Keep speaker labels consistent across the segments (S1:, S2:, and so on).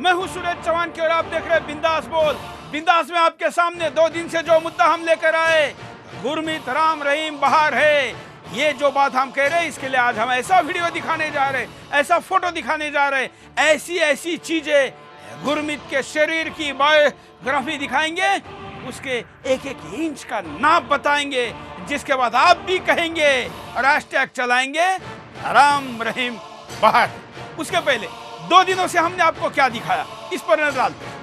S1: मैं हूं सुरेश चौहान की और आप देख रहे हैं बिंदास बोल। बिंदास में आपके सामने 2 दिन से जो मुद्दा हम लेकर आए, गुरमीत राम रहीम बाहर है, ये जो बात हम कह रहे हैं, इसके लिए आज हम ऐसा वीडियो दिखाने जा रहे हैं, ऐसा फोटो दिखाने जा रहे हैं, ऐसी ऐसी चीजें गुरमीत के शरीर की बायोग्राफी दिखाएंगे, उसके एक एक इंच का नाप बताएंगे, जिसके बाद आप भी कहेंगे और हैशटैग चलाएंगे राम रहीम बाहर। उसके पहले 2 दिनों से हमने आपको क्या दिखाया, इस पर नजर डालते हैं।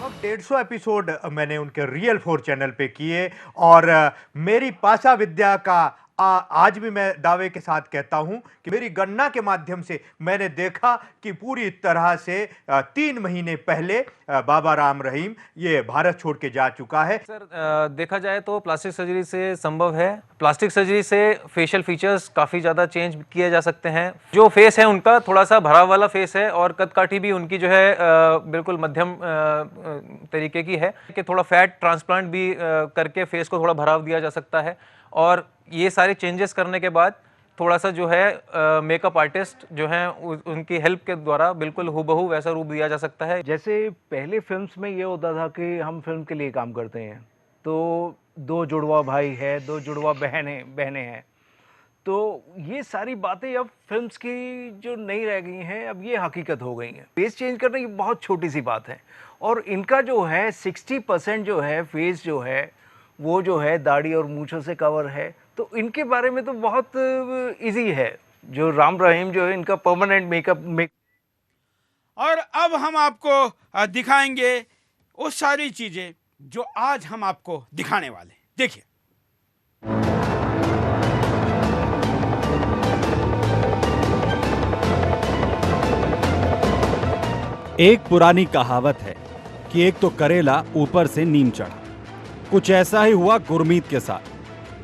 S2: अब 150 एपिसोड मैंने उनके रियल 4 चैनल पे किए और मेरी भाषा विद्या का आज भी मैं दावे के साथ कहता हूं कि मेरी गणना के माध्यम से मैंने देखा कि पूरी तरह से 3 महीने पहले बाबा राम रहीम ये भारत छोड़ के जा चुका है।
S3: सर देखा जाए तो प्लास्टिक सर्जरी से संभव है। प्लास्टिक सर्जरी से फेशियल फीचर्स काफ़ी ज़्यादा चेंज किए जा सकते हैं। जो फेस है उनका थोड़ा सा भरा वाला फेस है और कदकाठी भी उनकी जो है बिल्कुल मध्यम तरीके की है कि थोड़ा फैट ट्रांसप्लांट भी करके फेस को थोड़ा भराव दिया जा सकता है। और ये सारे चेंजेस करने के बाद थोड़ा सा जो है मेकअप आर्टिस्ट जो हैं उनकी हेल्प के द्वारा बिल्कुल हूबहू वैसा रूप दिया जा सकता है।
S4: जैसे पहले फिल्म्स में ये होता था कि हम फिल्म के लिए काम करते हैं, तो 2 जुड़वा भाई है, 2 जुड़वा बहनें हैं, तो ये सारी बातें अब फिल्म्स की जो नहीं रह गई हैं, अब ये हकीकत हो गई हैं। फेस चेंज करने की बहुत छोटी सी बात है और इनका जो है 60% जो है फेस जो है वो जो है दाढ़ी और मूंछों से कवर है, तो इनके बारे में तो बहुत इजी है। जो राम रहीम जो है इनका परमानेंट मेकअप
S1: और अब हम आपको दिखाएंगे वो सारी चीजें जो आज हम आपको दिखाने वाले। देखिए,
S5: एक पुरानी कहावत है कि एक तो करेला ऊपर से नीम चढ़ा। कुछ ऐसा ही हुआ गुरमीत के साथ।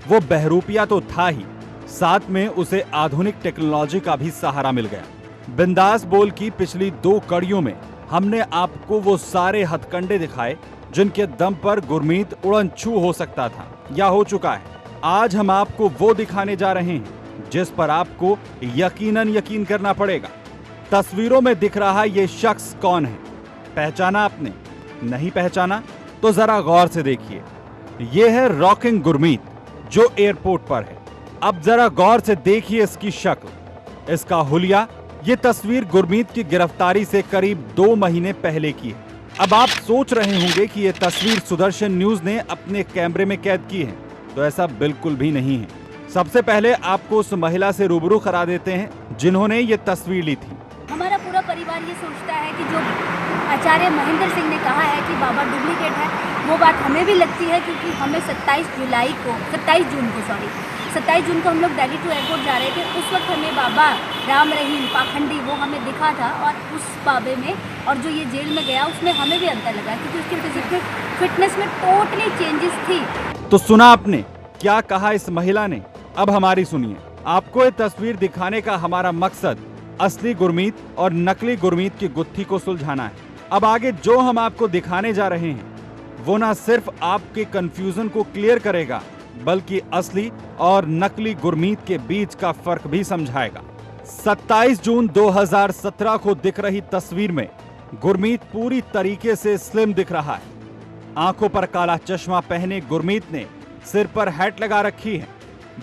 S5: वो बहरूपिया तो था ही, साथ में उसे आधुनिक टेक्नोलॉजी का भी सहारा मिल गया। बिंदास बोल की पिछली 2 कड़ियों में हमने आपको वो सारे हथकंडे दिखाए जिनके दम पर गुरमीत उड़न छू हो सकता था या हो चुका है। आज हम आपको वो दिखाने जा रहे हैं जिस पर आपको यकीनन यकीन करना पड़ेगा। तस्वीरों में दिख रहा ये शख्स कौन है? पहचाना आपने? नहीं पहचाना तो जरा गौर से देखिए। ये है रॉकिंग गुरमीत जो एयरपोर्ट पर है। अब जरा गौर से देखिए इसकी शक्ल, इसका हुलिया। ये तस्वीर गुरमीत की गिरफ्तारी से करीब 2 महीने पहले की है। अब आप सोच रहे होंगे कि ये तस्वीर सुदर्शन न्यूज ने अपने कैमरे में कैद की है, तो ऐसा बिल्कुल भी नहीं है। सबसे पहले आपको उस महिला से रूबरू करा देते हैं जिन्होंने ये तस्वीर ली थी।
S6: हमारा पूरा परिवार ये सोचता है कि जो आचार्य महेंद्र सिंह ने कहा है कि बाबा डुप्लीकेट है, वो बात हमें भी लगती है, क्योंकि हमें 27 जून को हम लोग दिल्ली टू एयरपोर्ट जा रहे थे। उस वक्त हमें बाबा राम रहीम पाखंडी वो हमें दिखा था और उस बाबे में और जो ये जेल में गया उसमें हमें भी अंतर लगा, क्योंकि उसकी फिजिकल फिटनेस में टोटली चेंजेस थी।
S5: तो सुना आपने क्या कहा इस महिला ने? अब हमारी सुनिए। आपको ये तस्वीर दिखाने का हमारा मकसद असली गुरमीत और नकली गुरमीत की गुत्थी को सुलझाना है। अब आगे जो हम आपको दिखाने जा रहे हैं वो ना सिर्फ आपके कंफ्यूजन को क्लियर करेगा, बल्कि असली और नकली गुरमीत के बीच का फर्क भी समझाएगा। 27 जून 2017 को दिख रही तस्वीर में गुरमीत पूरी तरीके से स्लिम दिख रहा है। आंखों पर काला चश्मा पहने गुरमीत ने सिर पर हैट लगा रखी है,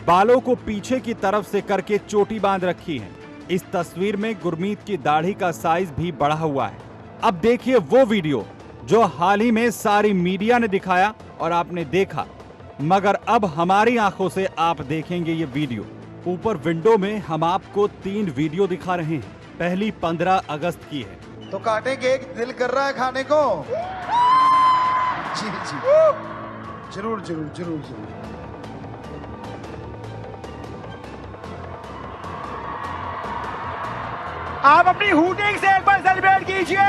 S5: बालों को पीछे की तरफ से करके चोटी बांध रखी है। इस तस्वीर में गुरमीत की दाढ़ी का साइज भी बढ़ा हुआ है। अब देखिए वो वीडियो जो हाल ही में सारी मीडिया ने दिखाया और आपने देखा, मगर अब हमारी आंखों से आप देखेंगे ये वीडियो। ऊपर विंडो में हम आपको 3 वीडियो दिखा रहे हैं। पहली 15 अगस्त की है।
S7: तो काटेंगे, एक दिल कर रहा है खाने को। जी जी जरूर जरूर जरूर जरूर। आप अपनी हूटिंग से एक बार सेलिब्रेट कीजिए।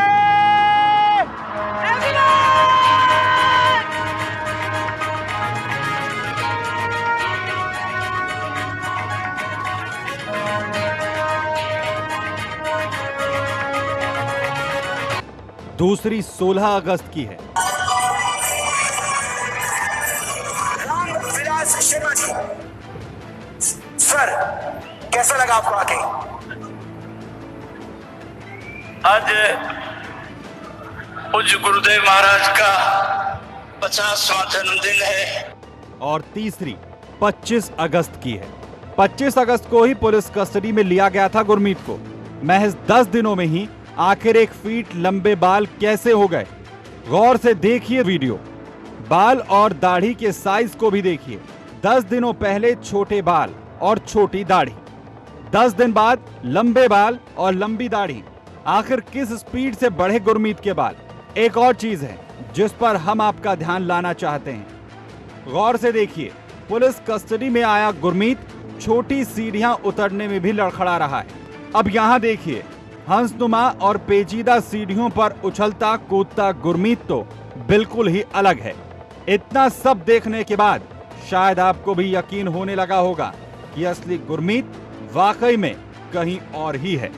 S5: दूसरी 16 अगस्त की है।
S8: सर कैसा लगा आपको आके? आज पूज्य गुरुदेव महाराज का 50वां जन्मदिन है।
S5: और तीसरी 25 अगस्त की है। 25 अगस्त को ही पुलिस कस्टडी में लिया गया था गुरमीत को। महज 10 दिनों में ही आखिर 1 फीट लंबे बाल कैसे हो गए? गौर से देखिए वीडियो, बाल और दाढ़ी के साइज को भी देखिए। 10 दिनों पहले छोटे बाल और छोटी दाढ़ी, 10 दिन बाद लंबे बाल और लंबी दाढ़ी। आखिर किस स्पीड से बढ़े गुरमीत के बाल? एक और चीज है जिस पर हम आपका ध्यान लाना चाहते हैं। गौर से देखिए, पुलिस कस्टडी में आया गुरमीत छोटी सीढ़ियां उतरने में भी लड़खड़ा रहा है। अब यहां देखिए, हंसनुमा और पेचीदा सीढ़ियों पर उछलता कूदता गुरमीत तो बिल्कुल ही अलग है। इतना सब देखने के बाद शायद आपको भी यकीन होने लगा होगा कि असली गुरमीत वाकई में कहीं और ही है।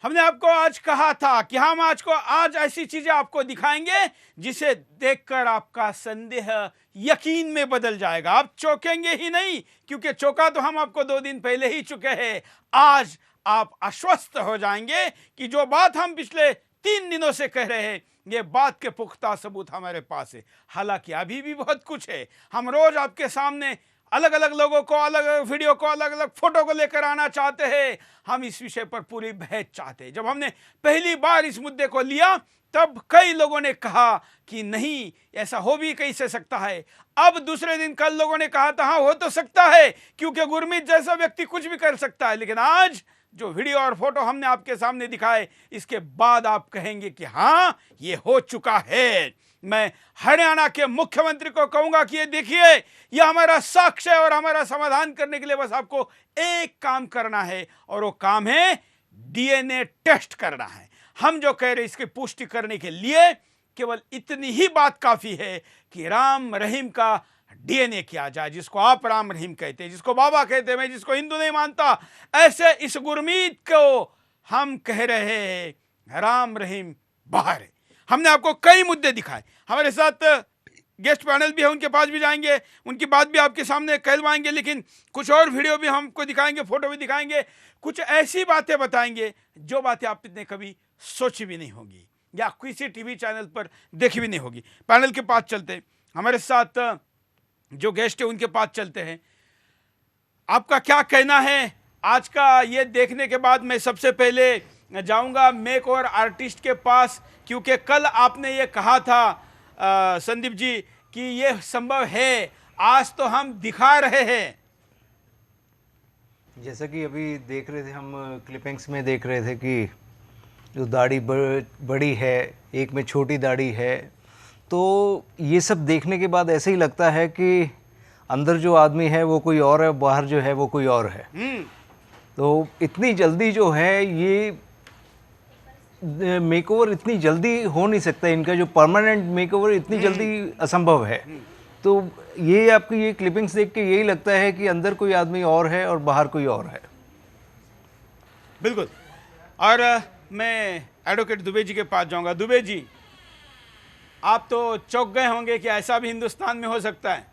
S1: हमने आपको आज कहा था कि हम आज ऐसी चीजें आपको दिखाएंगे जिसे देखकर आपका संदेह यकीन में बदल जाएगा। आप चौंकेंगे ही नहीं, क्योंकि चौंका तो हम आपको 2 दिन पहले ही चुके हैं। आज आप आश्वस्त हो जाएंगे कि जो बात हम पिछले 3 दिनों से कह रहे हैं, ये बात के पुख्ता सबूत हमारे पास है। हालांकि अभी भी बहुत कुछ है। हम रोज आपके सामने अलग अलग लोगों को, अलग अलग वीडियो को, अलग अलग फोटो को लेकर आना चाहते हैं। हम इस विषय पर पूरी बहस चाहते हैं। जब हमने पहली बार इस मुद्दे को लिया तब कई लोगों ने कहा कि नहीं, ऐसा हो भी कैसे सकता है। अब दूसरे दिन कल लोगों ने कहा था हाँ हो तो सकता है, क्योंकि गुरमीत जैसा व्यक्ति कुछ भी कर सकता है। लेकिन आज जो वीडियो और फोटो हमने आपके सामने दिखाए, इसके बाद आप कहेंगे कि हाँ ये हो चुका है। मैं हरियाणा के मुख्यमंत्री को कहूंगा कि ये देखिए, ये हमारा साक्ष्य है और हमारा समाधान करने के लिए बस आपको एक काम करना है, और वो काम है डीएनए टेस्ट करना है। हम जो कह रहे हैं इसकी पुष्टि करने के लिए केवल इतनी ही बात काफी है कि राम रहीम का डीएनए किया जाए, जिसको आप राम रहीम कहते हैं, जिसको बाबा कहते हैं। मैं जिसको हिंदू नहीं मानता, ऐसे इस गुरमीत को हम कह रहे हैं राम रहीम बाहर है। हमने आपको कई मुद्दे दिखाए। हमारे साथ गेस्ट पैनल भी है, उनके पास भी जाएंगे, उनकी बात भी आपके सामने कहलवाएंगे। लेकिन कुछ और वीडियो भी हमको दिखाएंगे, फोटो भी दिखाएंगे, कुछ ऐसी बातें बताएंगे जो बातें आपने कभी सोची भी नहीं होगी या किसी टीवी चैनल पर देखी भी नहीं होगी। पैनल के पास चलते हैं, हमारे साथ जो गेस्ट है उनके पास चलते हैं। आपका क्या कहना है आज का ये देखने के बाद? मैं सबसे पहले जाऊंगा मेक ओवर आर्टिस्ट के पास, क्योंकि कल आपने ये कहा था संदीप जी कि ये संभव है। आज तो हम दिखा रहे हैं।
S4: जैसा कि अभी देख रहे थे, हम क्लिपिंग्स में देख रहे थे कि जो दाढ़ी बड़ी है, एक में छोटी दाढ़ी है, तो ये सब देखने के बाद ऐसे ही लगता है कि अंदर जो आदमी है वो कोई और है, बाहर जो है वो कोई और है। तो इतनी जल्दी जो है ये मेकओवर इतनी जल्दी हो नहीं सकता, इनका जो परमानेंट मेकओवर इतनी जल्दी असंभव है। तो ये आपकी ये क्लिपिंग्स देख के यही लगता है कि अंदर कोई आदमी और है और बाहर कोई और है।
S1: बिल्कुल। और मैं एडवोकेट दुबे जी के पास जाऊंगा। दुबे जी, आप तो चौंक गए होंगे कि ऐसा भी हिंदुस्तान में हो सकता है।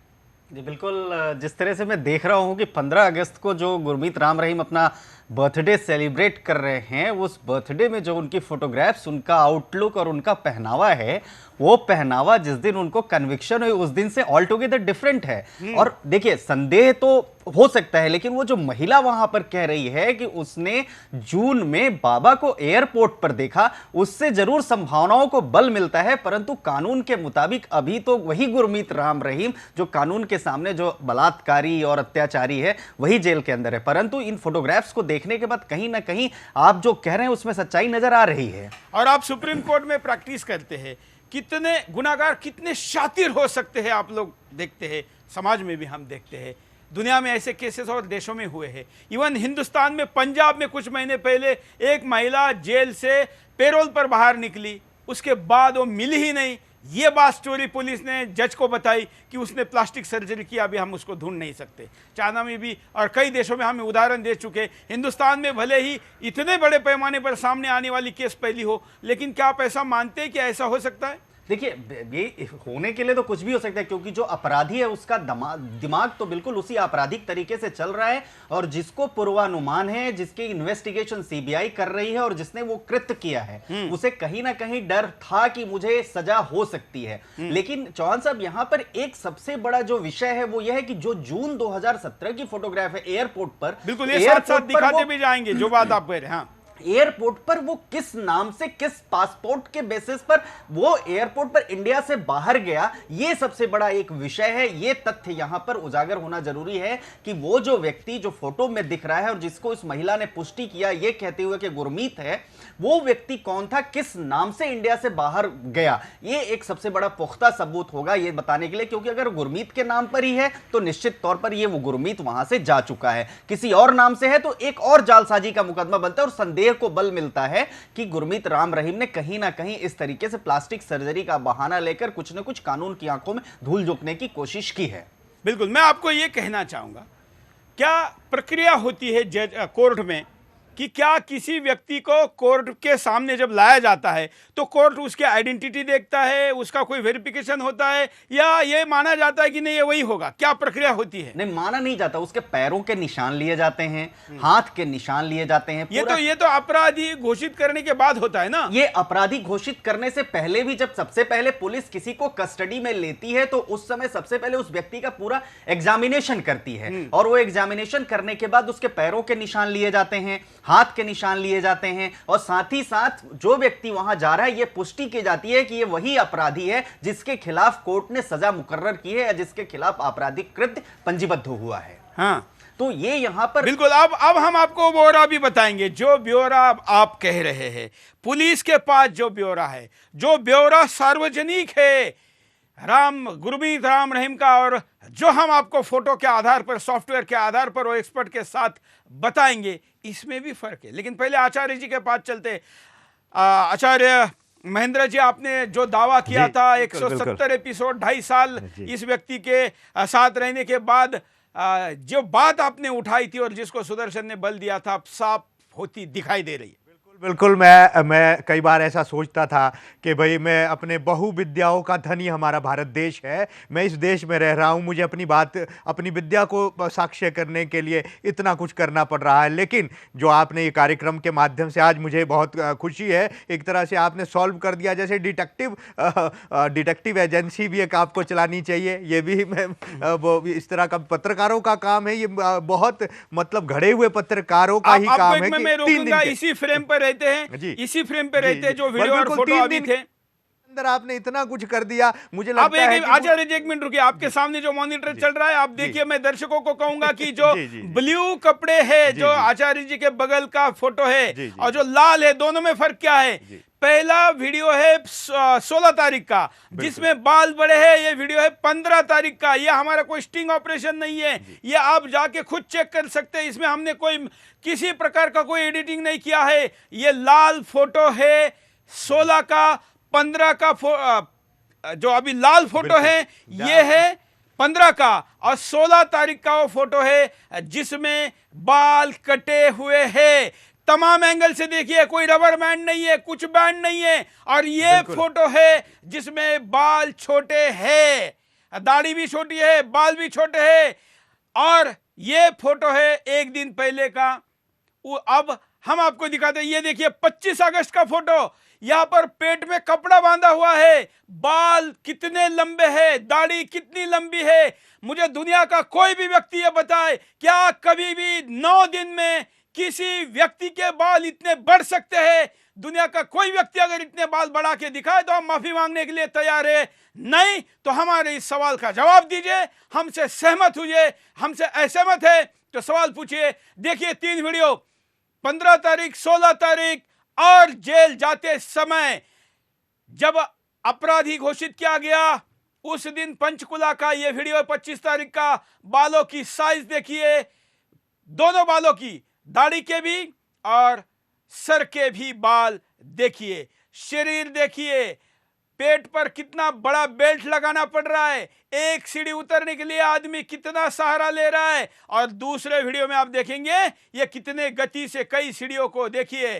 S9: जी बिल्कुल। जिस तरह से मैं देख रहा हूँ कि 15 अगस्त को जो गुरमीत राम रहीम अपना बर्थडे सेलिब्रेट कर रहे हैं, उस बर्थडे में जो उनकी फोटोग्राफ्स, उनका आउटलुक और उनका पहनावा है, वो पहनावा जिस दिन उनको कन्विक्शन हुई उस दिन से ऑल टुगेदर डिफरेंट है। और देखिए, संदेह तो हो सकता है, लेकिन वो जो महिला वहां पर कह रही है कि उसने जून में बाबा को एयरपोर्ट पर देखा, उससे जरूर संभावनाओं को बल मिलता है। परंतु कानून के मुताबिक अभी तो वही गुरमीत राम रहीम जो कानून के सामने जो बलात्कारी और अत्याचारी है, वही जेल के अंदर है। परंतु इन फोटोग्राफ्स को देखने के बाद कहीं ना कहीं आप जो कह रहे हैं उसमें सच्चाई नजर आ रही है।
S1: और आप सुप्रीम कोर्ट में प्रैक्टिस करते हैं, कितने गुनाहगार कितने शातिर हो सकते हैं आप लोग देखते हैं, समाज में भी हम देखते हैं। दुनिया में ऐसे केसेस और देशों में हुए हैं। इवन हिंदुस्तान में पंजाब में कुछ महीने पहले एक महिला जेल से पैरोल पर बाहर निकली, उसके बाद वो मिली ही नहीं। ये बात स्टोरी पुलिस ने जज को बताई कि उसने प्लास्टिक सर्जरी की, अभी हम उसको ढूंढ नहीं सकते। चाइना में भी और कई देशों में हम उदाहरण दे चुके। हिंदुस्तान में भले ही इतने बड़े पैमाने पर सामने आने वाली केस पहली हो, लेकिन क्या आप ऐसा मानते हैं कि ऐसा हो सकता है?
S9: देखिए, ये होने के लिए तो कुछ भी हो सकता है, क्योंकि जो अपराधी है उसका दिमाग तो बिल्कुल उसी आपराधिक तरीके से चल रहा है, और जिसको पूर्वानुमान है, जिसकी इन्वेस्टिगेशन सीबीआई कर रही है और जिसने वो कृत्य किया है, उसे कहीं ना कहीं डर था कि मुझे सजा हो सकती है। लेकिन चौहान साहब, यहां पर एक सबसे बड़ा जो विषय है वो यह है कि जो जून 2017 की फोटोग्राफ है एयरपोर्ट पर,
S1: बिल्कुल ये साथ साथ दिखाते भी जाएंगे जो बात आप कह रहे हैं। हाँ,
S9: एयरपोर्ट पर वो किस नाम से, किस पासपोर्ट के बेसिस पर वो एयरपोर्ट पर इंडिया से बाहर गया, ये सबसे बड़ा एक विषय है। ये तथ्य यहां पर उजागर होना जरूरी है कि वो जो व्यक्ति जो फोटो में दिख रहा है और जिसको इस महिला ने पुष्टि किया ये कहते हुए कि गुरमीत है, वो व्यक्ति कौन था, किस नाम से इंडिया से बाहर गया, ये एक सबसे बड़ा पुख्ता सबूत होगा ये बताने के लिए। क्योंकि अगर गुरमीत के नाम पर ही है तो निश्चित तौर पर ये वो गुरमीत वहां से जा चुका है, किसी और नाम से है तो एक और जालसाजी का मुकदमा बनता है और संदेह को बल मिलता है कि गुरमीत राम रहीम ने कहीं ना कहीं इस तरीके से प्लास्टिक सर्जरी का बहाना लेकर कुछ न कुछ कानून की आंखों में धूल झोंकने की कोशिश की है।
S1: बिल्कुल, मैं आपको यह कहना चाहूंगा, क्या प्रक्रिया होती है जज कोर्ट में कि क्या किसी व्यक्ति को कोर्ट के सामने जब लाया जाता है तो कोर्ट उसकी आइडेंटिटी देखता है, उसका कोई वेरिफिकेशन होता है, या ये माना जाता है कि नहीं ये वही होगा? क्या प्रक्रिया होती है?
S9: नहीं, माना नहीं जाता। उसके पैरों के निशान लिए जाते हैं, हाथ के निशान लिए जाते हैं।
S1: ये तो अपराधी घोषित करने के बाद होता है ना।
S9: ये अपराधी घोषित करने से पहले भी, जब सबसे पहले पुलिस किसी को कस्टडी में लेती है तो उस समय सबसे पहले उस व्यक्ति का पूरा एग्जामिनेशन करती है, और वो एग्जामिनेशन करने के बाद उसके पैरों के निशान लिए जाते हैं, हाथ के निशान लिए जाते हैं, और साथ ही साथ जो व्यक्ति वहां जा रहा है यह पुष्टि की जाती है कि यह वही अपराधी है जिसके खिलाफ कोर्ट ने सजा मुकर्रर की है या जिसके खिलाफ आपराधिक कृत्य पंजीबद्ध हुआ है।
S1: हाँ,
S9: तो ये यहां पर
S1: बिल्कुल। अब हम आपको ब्यौरा भी बताएंगे। जो ब्यौरा आप कह रहे हैं, पुलिस के पास जो ब्यौरा है, जो ब्यौरा सार्वजनिक है गुरमीत राम रहीम का, और जो हम आपको फोटो के आधार पर, सॉफ्टवेयर के आधार पर और एक्सपर्ट के साथ बताएंगे, इसमें भी फर्क है। लेकिन पहले आचार्य जी के पास चलते। आचार्य महेंद्र जी, आपने जो दावा किया था 170 एपिसोड, 2.5 साल इस व्यक्ति के साथ रहने के बाद, जो बात आपने उठाई थी और जिसको सुदर्शन ने बल दिया था, साफ होती दिखाई दे रही है।
S2: बिल्कुल। मैं कई बार ऐसा सोचता था कि भाई मैं अपने बहुविद्याओं का धनी हमारा भारत देश है, मैं इस देश में रह रहा हूँ, मुझे अपनी विद्या को साक्ष्य करने के लिए इतना कुछ करना पड़ रहा है। लेकिन जो आपने ये कार्यक्रम के माध्यम से आज मुझे बहुत खुशी है, एक तरह से आपने सॉल्व कर दिया। जैसे डिटेक्टिव एजेंसी भी एक आपको चलानी चाहिए, ये भी वो इस तरह का पत्रकारों का काम है, ये बहुत मतलब घड़े हुए पत्रकारों का ही काम है।
S1: मैं रोकूंगा, इसी फ्रेम पर रहते हैं, इसी फ्रेम पे रहते हैं जो वीडियो और फोटो अभी थे।
S2: अंदर आपने इतना कुछ कर दिया, मुझे लगता है कि
S1: आचार्य जी एक मिनट रुकिए, आपके सामने जो मॉनिटर चल रहा है आप देखिए। मैं दर्शकों को कहूंगा कि जो ब्लू कपड़े है जो आचार्य जी के बगल का फोटो है और जो लाल है, दोनों में फर्क क्या है? पहला वीडियो है 16 तारीख का जिसमें बाल बड़े हैं, ये वीडियो है 15 तारीख का। ये हमारा कोई स्टिंग ऑपरेशन नहीं है, ये आप जाके खुद चेक कर सकते हैं। इसमें हमने किसी प्रकार का कोई एडिटिंग नहीं किया है। ये लाल फोटो है 16 का, 15 का जो अभी लाल फोटो है ये है 15 का, और 16 तारीख का वो फोटो है जिसमें बाल कटे हुए हैं। तमाम एंगल से देखिए, कोई रबर बैंड नहीं है, कुछ बैंड नहीं है। और ये फोटो है जिसमें बाल छोटे हैं, दाढ़ी भी छोटी है, बाल भी छोटे हैं। और ये फोटो है एक दिन पहले का। अब हम आपको दिखाते हैं, ये देखिए 25 अगस्त का फोटो। यहां पर पेट में कपड़ा बांधा हुआ है, बाल कितने लंबे हैं, दाढ़ी कितनी लंबी है। मुझे दुनिया का कोई भी व्यक्ति ये बताए, क्या कभी भी 9 दिन में किसी व्यक्ति के बाल इतने बढ़ सकते हैं? दुनिया का कोई व्यक्ति अगर इतने बाल बढ़ा के दिखाए तो हम माफी मांगने के लिए तैयार है। नहीं तो हमारे इस सवाल का जवाब दीजिए, हमसे सहमत हुए, हमसे असहमत है तो सवाल पूछिए। देखिए 3 वीडियो, 15 तारीख, 16 तारीख और जेल जाते समय जब अपराधी घोषित किया गया उस दिन पंचकुला का ये वीडियो, 25 तारीख का। बालों की साइज देखिए, दोनों बालों की, दाढ़ी के भी और सर के भी बाल देखिए, शरीर देखिए, पेट पर कितना बड़ा बेल्ट लगाना पड़ रहा है, एक सीढ़ी उतरने के लिए आदमी कितना सहारा ले रहा है। और दूसरे वीडियो में आप देखेंगे ये कितने गति से कई सीढ़ियों को देखिए।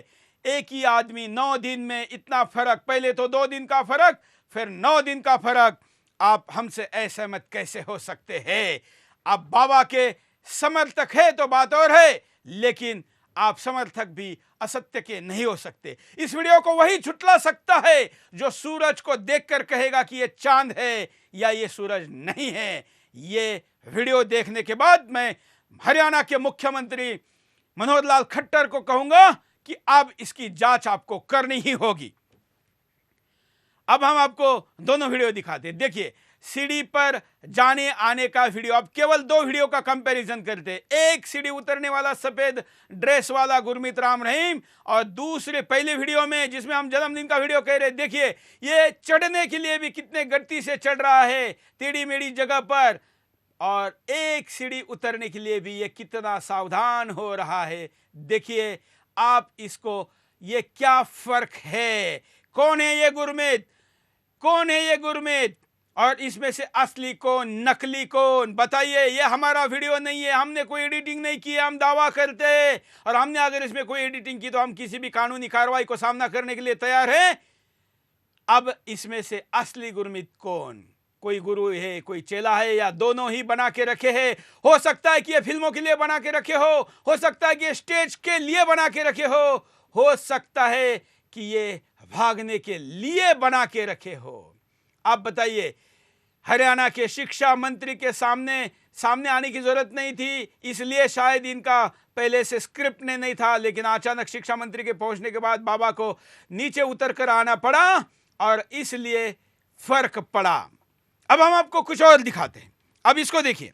S1: एक ही आदमी 9 दिन में इतना फर्क, पहले तो 2 दिन का फर्क, फिर 9 दिन का फर्क। आप हमसे असहमत कैसे हो सकते हैं? आप बाबा के समर्थक है तो बात और है, लेकिन आप समर्थक भी असत्य के नहीं हो सकते। इस वीडियो को वही झुठला सकता है जो सूरज को देखकर कहेगा कि ये चांद है या ये सूरज नहीं है। ये वीडियो देखने के बाद मैं हरियाणा के मुख्यमंत्री मनोहर लाल खट्टर को कहूंगा कि अब इसकी जांच आपको करनी ही होगी। अब हम आपको दोनों वीडियो दिखाते हैं। देखिए, सीढ़ी पर जाने आने का वीडियो, अब केवल 2 वीडियो का कंपैरिजन करते हैं। एक सीढ़ी उतरने वाला सफेद ड्रेस वाला गुरमीत राम रहीम, और दूसरे पहले वीडियो में जिसमें हम जन्मदिन का वीडियो कह रहे, देखिए ये चढ़ने के लिए भी कितने गति से चढ़ रहा है टेढ़ी मेढ़ी जगह पर, और एक सीढ़ी उतरने के लिए भी ये कितना सावधान हो रहा है। देखिए आप इसको, ये क्या फर्क है? कौन है ये गुरमीत? कौन है ये गुरमीत? और इसमें से असली कौन, नकली कौन? बताइए। ये हमारा वीडियो नहीं है, हमने कोई एडिटिंग नहीं की है, हम दावा करते हैं। और हमने अगर इसमें कोई एडिटिंग की तो हम किसी भी कानूनी कार्रवाई को सामना करने के लिए तैयार हैं। अब इसमें से असली गुरमीत कौन? कोई गुरु है, कोई चेला है, या दोनों ही बना के रखे हैं? हो सकता है कि ये फिल्मों के लिए बना के रखे हो सकता है कि ये स्टेज के लिए बना के रखे हो सकता है कि ये भागने के लिए बना के रखे हो। आप बताइए। हरियाणा के शिक्षा मंत्री के सामने आने की जरूरत नहीं थी, इसलिए शायद इनका पहले से स्क्रिप्ट में नहीं था, लेकिन अचानक शिक्षा मंत्री के पहुंचने के बाद बाबा को नीचे उतर कर आना पड़ा और इसलिए फर्क पड़ा। अब हम आपको कुछ और दिखाते हैं। अब इसको देखिए।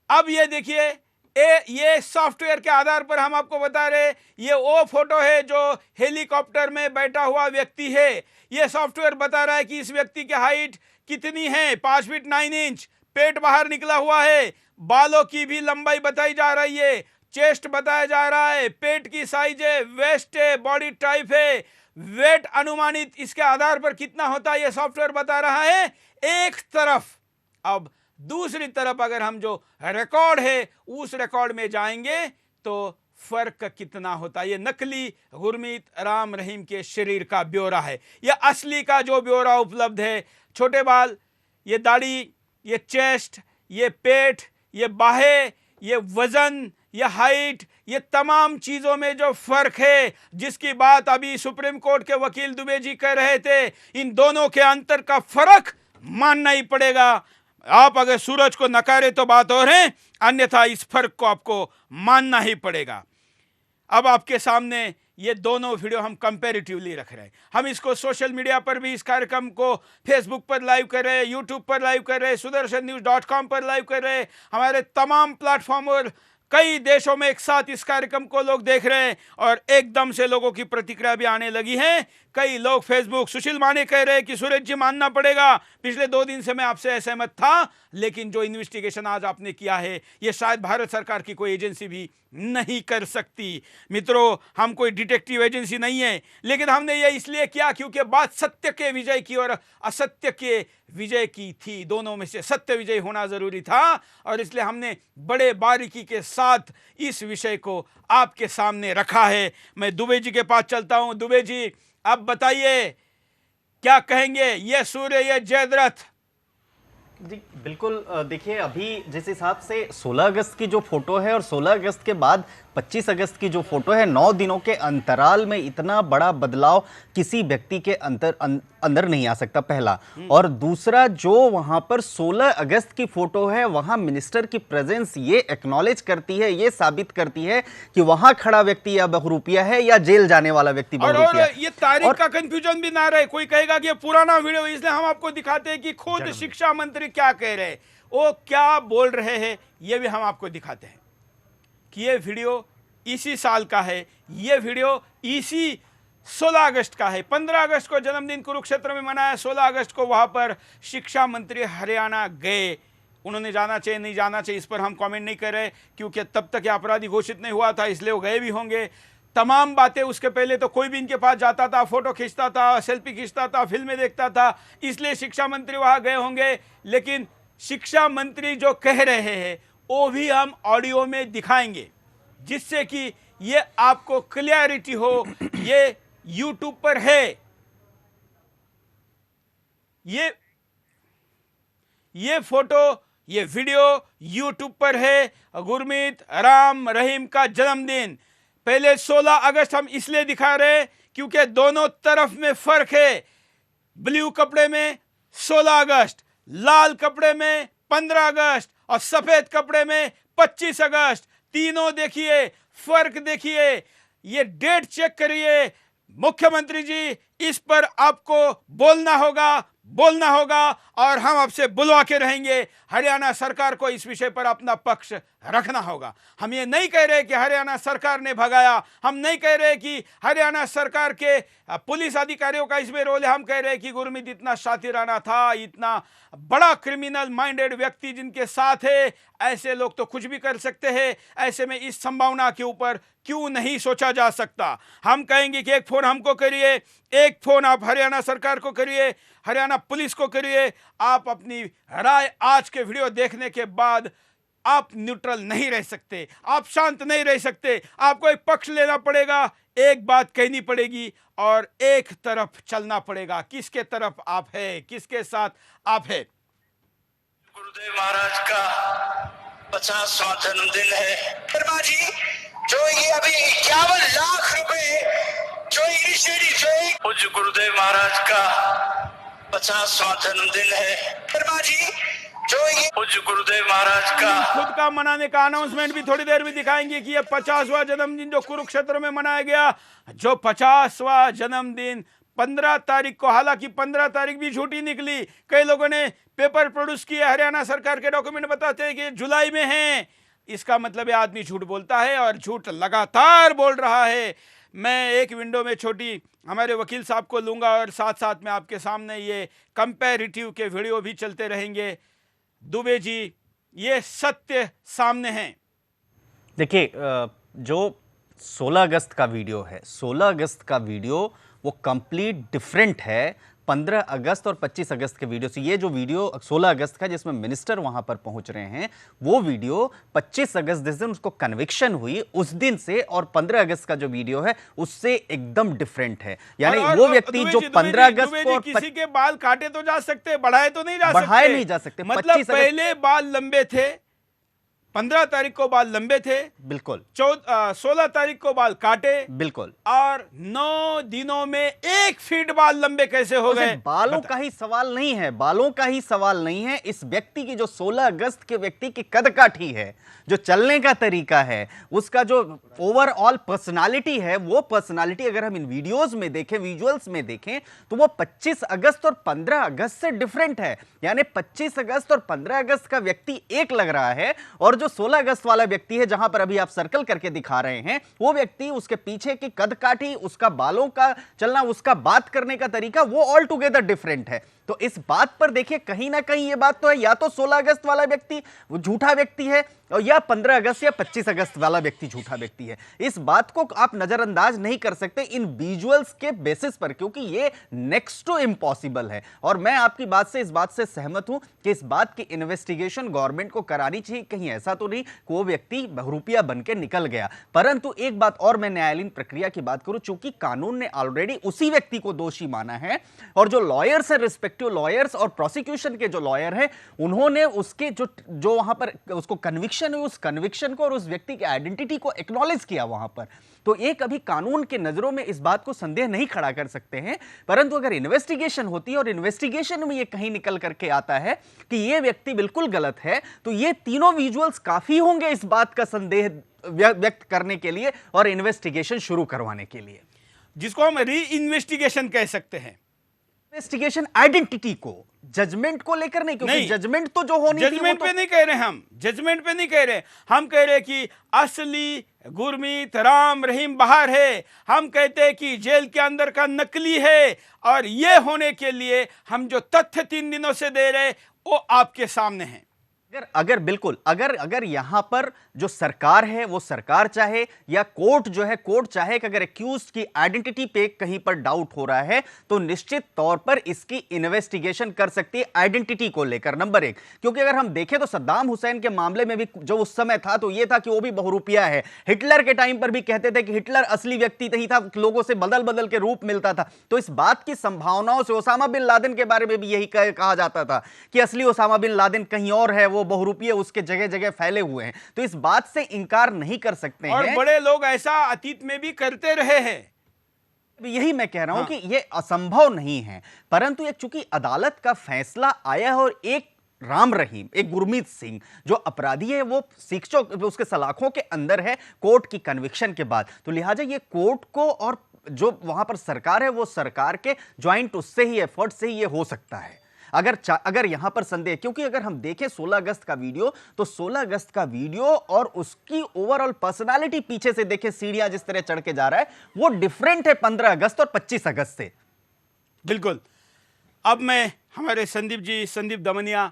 S1: अब ये देखिए, ये सॉफ्टवेयर के आधार पर हम आपको बता रहे, ये वो फोटो है जो हेलीकॉप्टर में बैठा हुआ व्यक्ति है। ये सॉफ्टवेयर बता रहा है कि इस व्यक्ति की हाइट कितनी है, 5 फीट 9 इंच। पेट बाहर निकला हुआ है, बालों की भी लंबाई बताई जा रही है, चेस्ट बताया जा रहा है, पेट की साइज है, वेस्ट है, बॉडी टाइप है, वेट अनुमानित इसके आधार पर कितना होता है ये सॉफ्टवेयर बता रहा है एक तरफ। अब दूसरी तरफ अगर हम जो रिकॉर्ड है उस रिकॉर्ड में जाएंगे तो फर्क कितना होता है। ये नकली गुरमीत राम रहीम के शरीर का ब्यौरा है, यह असली का जो ब्यौरा उपलब्ध है। छोटे बाल, ये दाढ़ी, ये चेस्ट, ये पेट, ये बाहें, ये वजन, ये हाइट, ये तमाम चीजों में जो फर्क है, जिसकी बात अभी सुप्रीम कोर्ट के वकील दुबे जी कर रहे थे, इन दोनों के अंतर का फर्क मानना ही पड़ेगा। आप अगर सूरज को नकारे तो बात और है, अन्यथा इस फर्क को आपको मानना ही पड़ेगा। अब आपके सामने ये दोनों वीडियो हम कंपैरेटिवली रख रहे हैं। हम इसको सोशल मीडिया पर भी इस कार्यक्रम को फेसबुक पर लाइव कर रहे हैं, यूट्यूब पर लाइव कर रहे हैं, sudarshannews.com पर लाइव कर रहे हैं। हमारे तमाम प्लेटफॉर्म और कई देशों में एक साथ इस कार्यक्रम को लोग देख रहे हैं और एकदम से लोगों की प्रतिक्रिया भी आने लगी है। कई लोग फेसबुक, सुशील माने कह रहे हैं कि सूरज जी मानना पड़ेगा, पिछले 2 दिन से मैं आपसे असहमत था, लेकिन जो इन्वेस्टिगेशन आज आपने किया है ये शायद भारत सरकार की कोई एजेंसी भी नहीं कर सकती। मित्रों, हम कोई डिटेक्टिव एजेंसी नहीं है, लेकिन हमने ये इसलिए किया क्योंकि बात सत्य के विजय की और असत्य के विजय की थी। दोनों में से सत्य विजय होना जरूरी था और इसलिए हमने बड़े बारीकी के साथ इस विषय को आपके सामने रखा है। मैं दुबे जी के पास चलता हूं। दुबे जी, अब बताइए क्या कहेंगे, ये सूर्य, ये जयद्रथ?
S9: जी बिल्कुल। देखिए, अभी जिस हिसाब से 16 अगस्त की जो फोटो है और 16 अगस्त के बाद 25 अगस्त की जो फोटो है, 9 दिनों के अंतराल में इतना बड़ा बदलाव किसी व्यक्ति के अंदर नहीं आ सकता, पहला। और दूसरा, जो वहां पर 16 अगस्त की फोटो है, वहां मिनिस्टर की प्रेजेंस ये एक्नॉलेज करती है, ये साबित करती है कि वहां खड़ा व्यक्ति या बहुरूपिया है या जेल जाने वाला व्यक्ति बहुरूपिया।
S1: और ये तारीख का कंफ्यूजन भी ना रहे, कोई कहेगा कि ये पुराना वीडियो, इसलिए हम आपको दिखाते हैं कि खुद शिक्षा मंत्री क्या कह रहे हैं, वो क्या बोल रहे हैं, ये भी हम आपको दिखाते हैं कि ये वीडियो इसी साल का है, ये वीडियो इसी 16 अगस्त का है। 15 अगस्त को जन्मदिन कुरुक्षेत्र में मनाया, 16 अगस्त को वहां पर शिक्षा मंत्री हरियाणा गए। उन्होंने जाना चाहिए नहीं जाना चाहिए इस पर हम कमेंट नहीं कर रहे, क्योंकि तब तक ये अपराधी घोषित नहीं हुआ था, इसलिए वो गए भी होंगे। तमाम बातें, उसके पहले तो कोई भी इनके पास जाता था, फोटो खींचता था, सेल्फी खींचता था, फिल्में देखता था, इसलिए शिक्षा मंत्री वहां गए होंगे। लेकिन शिक्षा मंत्री जो कह रहे हैं वो भी हम ऑडियो में दिखाएंगे, जिससे कि ये आपको क्लियरिटी हो। ये यूट्यूब पर है, ये फोटो, ये वीडियो यूट्यूब पर है। गुरमीत राम रहीम का जन्मदिन। पहले 16 अगस्त हम इसलिए दिखा रहे क्योंकि दोनों तरफ में फर्क है। ब्लू कपड़े में 16 अगस्त, लाल कपड़े में 15 अगस्त और सफेद कपड़े में 25 अगस्त। तीनों देखिए, फर्क देखिए, ये डेट चेक करिए। मुख्यमंत्री जी, इस पर आपको बोलना होगा और हम आपसे बुलवा के रहेंगे। हरियाणा सरकार को इस विषय पर अपना पक्ष रखना होगा। हम ये नहीं कह रहे कि हरियाणा सरकार ने भगाया, हम नहीं कह रहे कि हरियाणा सरकार के पुलिस अधिकारियों का इसमें रोल है। हम कह रहे हैं कि गुरमीत इतना शातिराना था, इतना बड़ा क्रिमिनल माइंडेड व्यक्ति जिनके साथ है, ऐसे लोग तो कुछ भी कर सकते हैं। ऐसे में इस संभावना के ऊपर क्यों नहीं सोचा जा सकता। हम कहेंगे कि एक फोन हमको करिए, एक फोन आप हरियाणा सरकार को करिए, हरियाणा पुलिस को करिए। आप अपनी राय आज के वीडियो देखने के बाद आप न्यूट्रल नहीं रह सकते, आप शांत नहीं रह सकते। आपको एक पक्ष लेना पड़ेगा, एक बात कहनी पड़ेगी और एक तरफ चलना पड़ेगा। किसके तरफ आप है, किसके साथ आप है।
S8: गुरुदेव महाराज का 50वां जन्मदिन है। शर्मा जी, जो ये अभी 51 लाख रुपए जो इनिशिएटिव पूज्य गुरुदेव महाराज का 50वां जन्मदिन है। शर्मा जी, जो ये पूज्य गुरुदेव महाराज का
S1: खुद का मनाने का अनाउंसमेंट भी थोड़ी देर में दिखाएंगे कि ये 50वां जन्मदिन जो कुरुक्षेत्र में मनाया गया, जो 50वां जन्मदिन 15 तारीख को, हालांकि 15 तारीख भी झूठी निकली। कई लोगों ने पेपर प्रोड्यूस किए, हरियाणा सरकार के डॉक्यूमेंट बताते हैं कि जुलाई में है। इसका मतलब ये आदमी झूठ बोलता है और झूठ लगातार बोल रहा है। मैं एक विंडो में छोटी हमारे वकील साहब को लूंगा और साथ साथ में आपके सामने ये कंपैरेटिव के वीडियो भी चलते रहेंगे। दुबे जी, ये सत्य सामने हैं।
S9: देखिए, जो 16 अगस्त का वीडियो है, 16 अगस्त का वीडियो वो कंप्लीट डिफरेंट है 15 अगस्त और 25 अगस्त के वीडियो से। ये जो वीडियो 16 अगस्त का जिसमें मिनिस्टर वहां पर पहुंच रहे हैं, वो वीडियो 25 अगस्त जिस दिन उसको कन्विक्शन हुई उस दिन से और 15 अगस्त का जो वीडियो है उससे एकदम डिफरेंट है। यानी वो व्यक्ति जो 15 अगस्त को
S1: किसी के बाल काटे तो जा सकते, बढ़ाए तो नहीं जा सकते,
S9: बढ़ाए नहीं जा सकते।
S1: मतलब पहले बाल लंबे थे, 15 तारीख को बाल लंबे थे,
S9: बिल्कुल।
S1: 16 तारीख को बाल काटे,
S9: बिल्कुल।
S1: और 9 दिनों में 1 फीट बाल लंबे कैसे हो गए?
S9: बालों का ही सवाल नहीं है, बालों का ही सवाल नहीं है। इस व्यक्ति की जो 16 अगस्त के व्यक्ति की कदकाठी है, जो चलने का तरीका है, उसका जो ओवरऑल पर्सनालिटी है, वो पर्सनालिटी अगर हम इन वीडियोस में देखें, विजुअल्स में देखें, तो वो 25 अगस्त और 15 अगस्त से डिफरेंट है। यानी 25 अगस्त और 15 अगस्त का व्यक्ति एक लग रहा है और जो 16 अगस्त वाला व्यक्ति है, जहां पर अभी आप सर्कल करके दिखा रहे हैं, वो व्यक्ति, उसके पीछे की कदकाठी, उसका बालों का चलना, उसका बात करने का तरीका, वो ऑल टुगेदर डिफरेंट है। तो इस बात पर देखिए, कहीं ना कहीं ये बात तो है, या तो 16 अगस्त वाला व्यक्ति वो झूठा व्यक्ति है और या 15 अगस्त या 25 अगस्त वाला व्यक्ति झूठा व्यक्ति है। इस बात को आप नजरअंदाज नहीं कर सकते इन विजुअल्स के बेसिस पर, क्योंकि ये नेक्स्ट टू इम्पॉसिबल है। और मैं आपकी बात से, इस बात से सहमत हूं कि इस बात की इन्वेस्टिगेशन गवर्नमेंट को करानी चाहिए। कहीं ऐसा तो नहीं कि वो व्यक्ति बहरूपिया बन के निकल गया। परंतु एक बात और, मैं न्यायालयीन प्रक्रिया की बात करूं, चूंकि कानून ने ऑलरेडी उसी व्यक्ति को दोषी माना है और जो लॉयर्स है, रिस्पेक्टिव लॉयर्स और प्रोसिक्यूशन के जो लॉयर हैं, उन्होंने उसके जो वहां पर उसको कन्विक्शन हुई, उस कन्विक्शन को और उस व्यक्ति की आइडेंटिटी को एक्नॉलेज किया वहां पर। तो एक अभी कानून के नजरों में इस बात को संदेह नहीं खड़ा कर सकते हैं। परंतु अगर इन्वेस्टिगेशन होती है और इन्वेस्टिगेशन में ये कहीं निकल करके आता है कि ये व्यक्ति बिल्कुल गलत है, तो ये तीनों विजुअल्स काफी होंगे इस बात का संदेह व्यक्त करने के लिए और इन्वेस्टिगेशन शुरू करवाने के लिए,
S1: जिसको हम री इन्वेस्टिगेशन कह सकते हैं।
S9: इन्वेस्टिगेशन आइडेंटिटी को, जजमेंट को लेकर नहीं, क्योंकि जजमेंट तो जो होनी थी,
S1: जजमेंट पे नहीं कह रहे हम, जजमेंट पे नहीं कह रहे। हम कह रहे कि असली गुरमीत राम रहीम बाहर है। हम कहते हैं कि जेल के अंदर का नकली है, और ये होने के लिए हम जो तथ्य 3 दिनों से दे रहे वो आपके सामने हैं।
S9: अगर बिल्कुल अगर यहां पर जो सरकार है वो सरकार चाहे या कोर्ट जो है कोर्ट चाहे कि अगर एक्यूज की आइडेंटिटी पे कहीं पर डाउट हो रहा है तो निश्चित तौर पर इसकी इन्वेस्टिगेशन कर सकती है आइडेंटिटी को लेकर, नंबर 1। क्योंकि अगर हम देखें तो सद्दाम हुसैन के मामले में भी जो उस समय था तो यह था कि वो भी बहुरूपिया है। हिटलर के टाइम पर भी कहते थे कि हिटलर असली व्यक्ति नहीं था, लोगों से बदल बदल के रूप मिलता था। तो इस बात की संभावनाओं से ओसामा बिन लादेन के बारे में भी यही कहा जाता था कि असली ओसामा बिन लादेन कहीं और है, वो बहुरूपिये उसके जगह जगह फैले हुए हैं। तो इस बात से इंकार नहीं कर सकते हैं।
S1: और बड़े लोग ऐसा अतीत में भी करते रहे हैं।
S9: यही मैं कह रहा हूं कि यह असंभव नहीं है, परंतु एक चूंकि अदालत का फैसला आया है और एक राम रहीम, एक गुरमीत सिंह जो अपराधी है वो शिक्षों उसके सलाखों के अंदर है कोर्ट की कन्विक्शन के बाद, तो लिहाजा ये कोर्ट को और जो वहां पर सरकार है वो सरकार के ज्वाइंट उससे ही एफर्ट से ही ये हो सकता है। अगर यहां पर संदेह, क्योंकि अगर हम देखें 16 अगस्त का वीडियो तो 16 अगस्त का वीडियो और उसकी ओवरऑल पर्सनालिटी पीछे से देखें सीढ़ियां जिस तरह चढ़ के जा रहा है वो डिफरेंट है 15 अगस्त और 25 अगस्त से।
S1: बिल्कुल। अब मैं हमारे संदीप दमनिया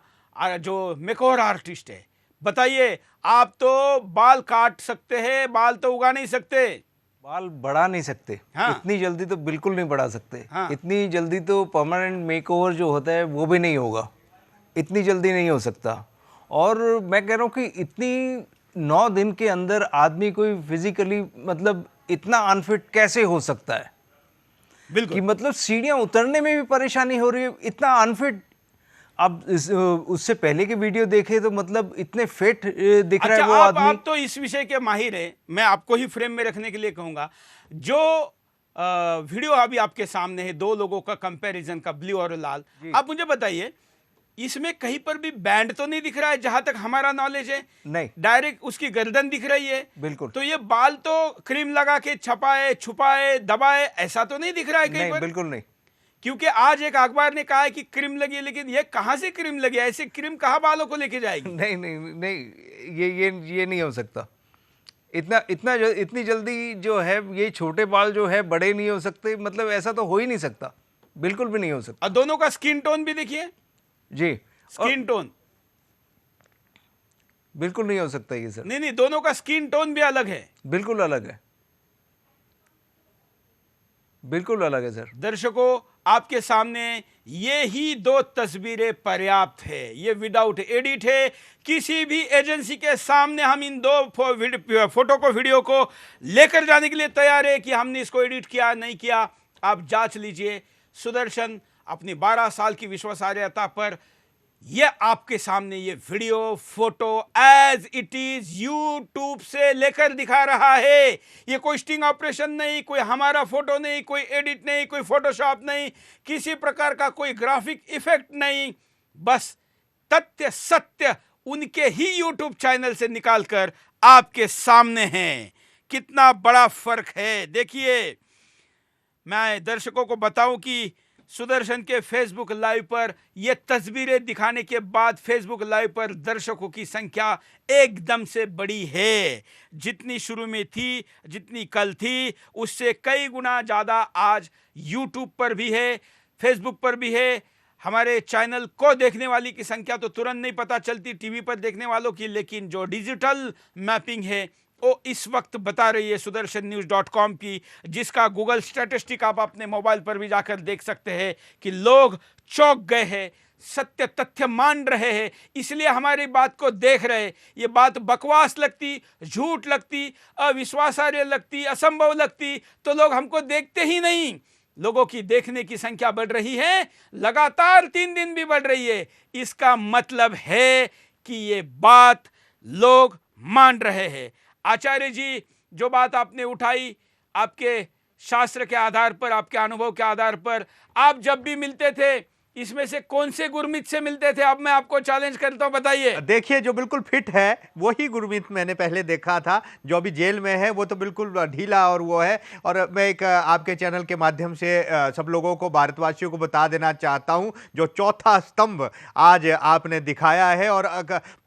S1: जो मेकओवर आर्टिस्ट है, बताइए, आप तो बाल काट सकते हैं, बाल तो उगा नहीं सकते,
S4: बाल बढ़ा नहीं सकते।
S1: हाँ।
S4: इतनी जल्दी तो बिल्कुल नहीं बढ़ा सकते।
S1: हाँ।
S4: इतनी जल्दी तो परमानेंट मेकओवर जो होता है वो भी नहीं होगा, इतनी जल्दी नहीं हो सकता। और मैं कह रहा हूँ कि इतनी 9 दिन के अंदर आदमी कोई फिजिकली मतलब इतना अनफिट कैसे हो सकता है?
S1: बिल्कुल
S4: कि मतलब सीढ़ियाँ उतरने में भी परेशानी हो रही है, इतना अनफिट। अब उससे पहले के वीडियो देखे तो मतलब इतने फिट दिख रहा है वो आदमी।
S1: आप तो इस विषय के माहिर हैं, मैं आपको ही फ्रेम में रखने के लिए कहूंगा। जो वीडियो अभी आपके सामने है 2 लोगों का कंपैरिजन का, ब्लू और लाल, आप मुझे बताइए इसमें कहीं पर भी बैंड तो नहीं दिख रहा है जहां तक हमारा नॉलेज है?
S4: नहीं,
S1: डायरेक्ट उसकी गर्दन दिख रही है।
S4: बिल्कुल।
S1: तो ये बाल तो क्रीम लगा के छपाए, छुपाए, दबाए, ऐसा तो नहीं दिख रहा है कहीं
S4: नहीं,
S1: पर?
S4: बिल्कुल नहीं।
S1: क्योंकि आज एक अखबार ने कहा है कि क्रीम लगी है, लेकिन ये कहां से क्रीम लगी है? ऐसे क्रीम कहां बालों को लेके जाएगी?
S4: नहीं नहीं नहीं, ये नहीं हो सकता। इतनी जल्दी जो है ये छोटे बाल जो है बड़े नहीं हो सकते, मतलब ऐसा तो हो ही नहीं सकता, बिल्कुल भी नहीं हो सकता।
S1: और दोनों का स्किन टोन भी देखिए
S4: जी,
S1: स्किन टोन
S4: बिल्कुल नहीं हो सकता ये सर।
S1: नहीं, दोनों का स्किन टोन भी अलग है,
S4: बिल्कुल अलग है, बिल्कुल अलग है सर।
S1: दर्शकों आपके सामने ये ही 2 तस्वीरें पर्याप्त है। ये विदाउट एडिट है। किसी भी एजेंसी के सामने हम इन 2 फोटो को, वीडियो को लेकर जाने के लिए तैयार है कि हमने इसको एडिट किया नहीं किया। आप जांच लीजिए। सुदर्शन अपनी 12 साल की विश्वासार्हता पर ये आपके सामने ये video photo as it is YouTube से लेकर दिखा रहा है। ये कोई स्टिंग ऑपरेशन नहीं, कोई हमारा फोटो नहीं, कोई एडिट नहीं, कोई फोटोशॉप नहीं, किसी प्रकार का कोई ग्राफिक इफेक्ट नहीं, बस तथ्य सत्य उनके ही यूट्यूब चैनल से निकालकर आपके सामने हैं। कितना बड़ा फर्क है देखिए। मैं दर्शकों को बताऊं कि सुदर्शन के फेसबुक लाइव पर यह तस्वीरें दिखाने के बाद फेसबुक लाइव पर दर्शकों की संख्या एकदम से बड़ी है। जितनी शुरू में थी, जितनी कल थी, उससे कई गुना ज़्यादा आज यूट्यूब पर भी है, फेसबुक पर भी है। हमारे चैनल को देखने वाली की संख्या तो तुरंत नहीं पता चलती टीवी पर देखने वालों की, लेकिन जो डिजिटल मैपिंग है वो इस वक्त बता रही है sudarshannews.com की, जिसका गूगल स्टैटिस्टिक आप अपने मोबाइल पर भी जाकर देख सकते हैं कि लोग चौंक गए हैं, सत्य तथ्य मान रहे हैं, इसलिए हमारी बात को देख रहे। ये बात बकवास लगती, झूठ लगती, अविश्वासार्ह लगती, असंभव लगती तो लोग हमको देखते ही नहीं। लोगों की देखने की संख्या बढ़ रही है, लगातार 3 दिन भी बढ़ रही है। इसका मतलब है कि ये बात लोग मान रहे हैं। आचार्य जी, जो बात आपने उठाई, आपके शास्त्र के आधार पर, आपके अनुभव के आधार पर, आप जब भी मिलते थे इसमें से कौन से गुरमीत से मिलते थे? अब मैं आपको चैलेंज करता हूं, बताइए।
S2: देखिए, जो बिल्कुल फिट है वही गुरमीत मैंने पहले देखा था। जो अभी जेल में है वो तो बिल्कुल ढीला और वो है। और मैं एक आपके चैनल के माध्यम से सब लोगों को, भारतवासियों को बता देना चाहता हूं, जो चौथा स्तंभ आज आपने दिखाया है और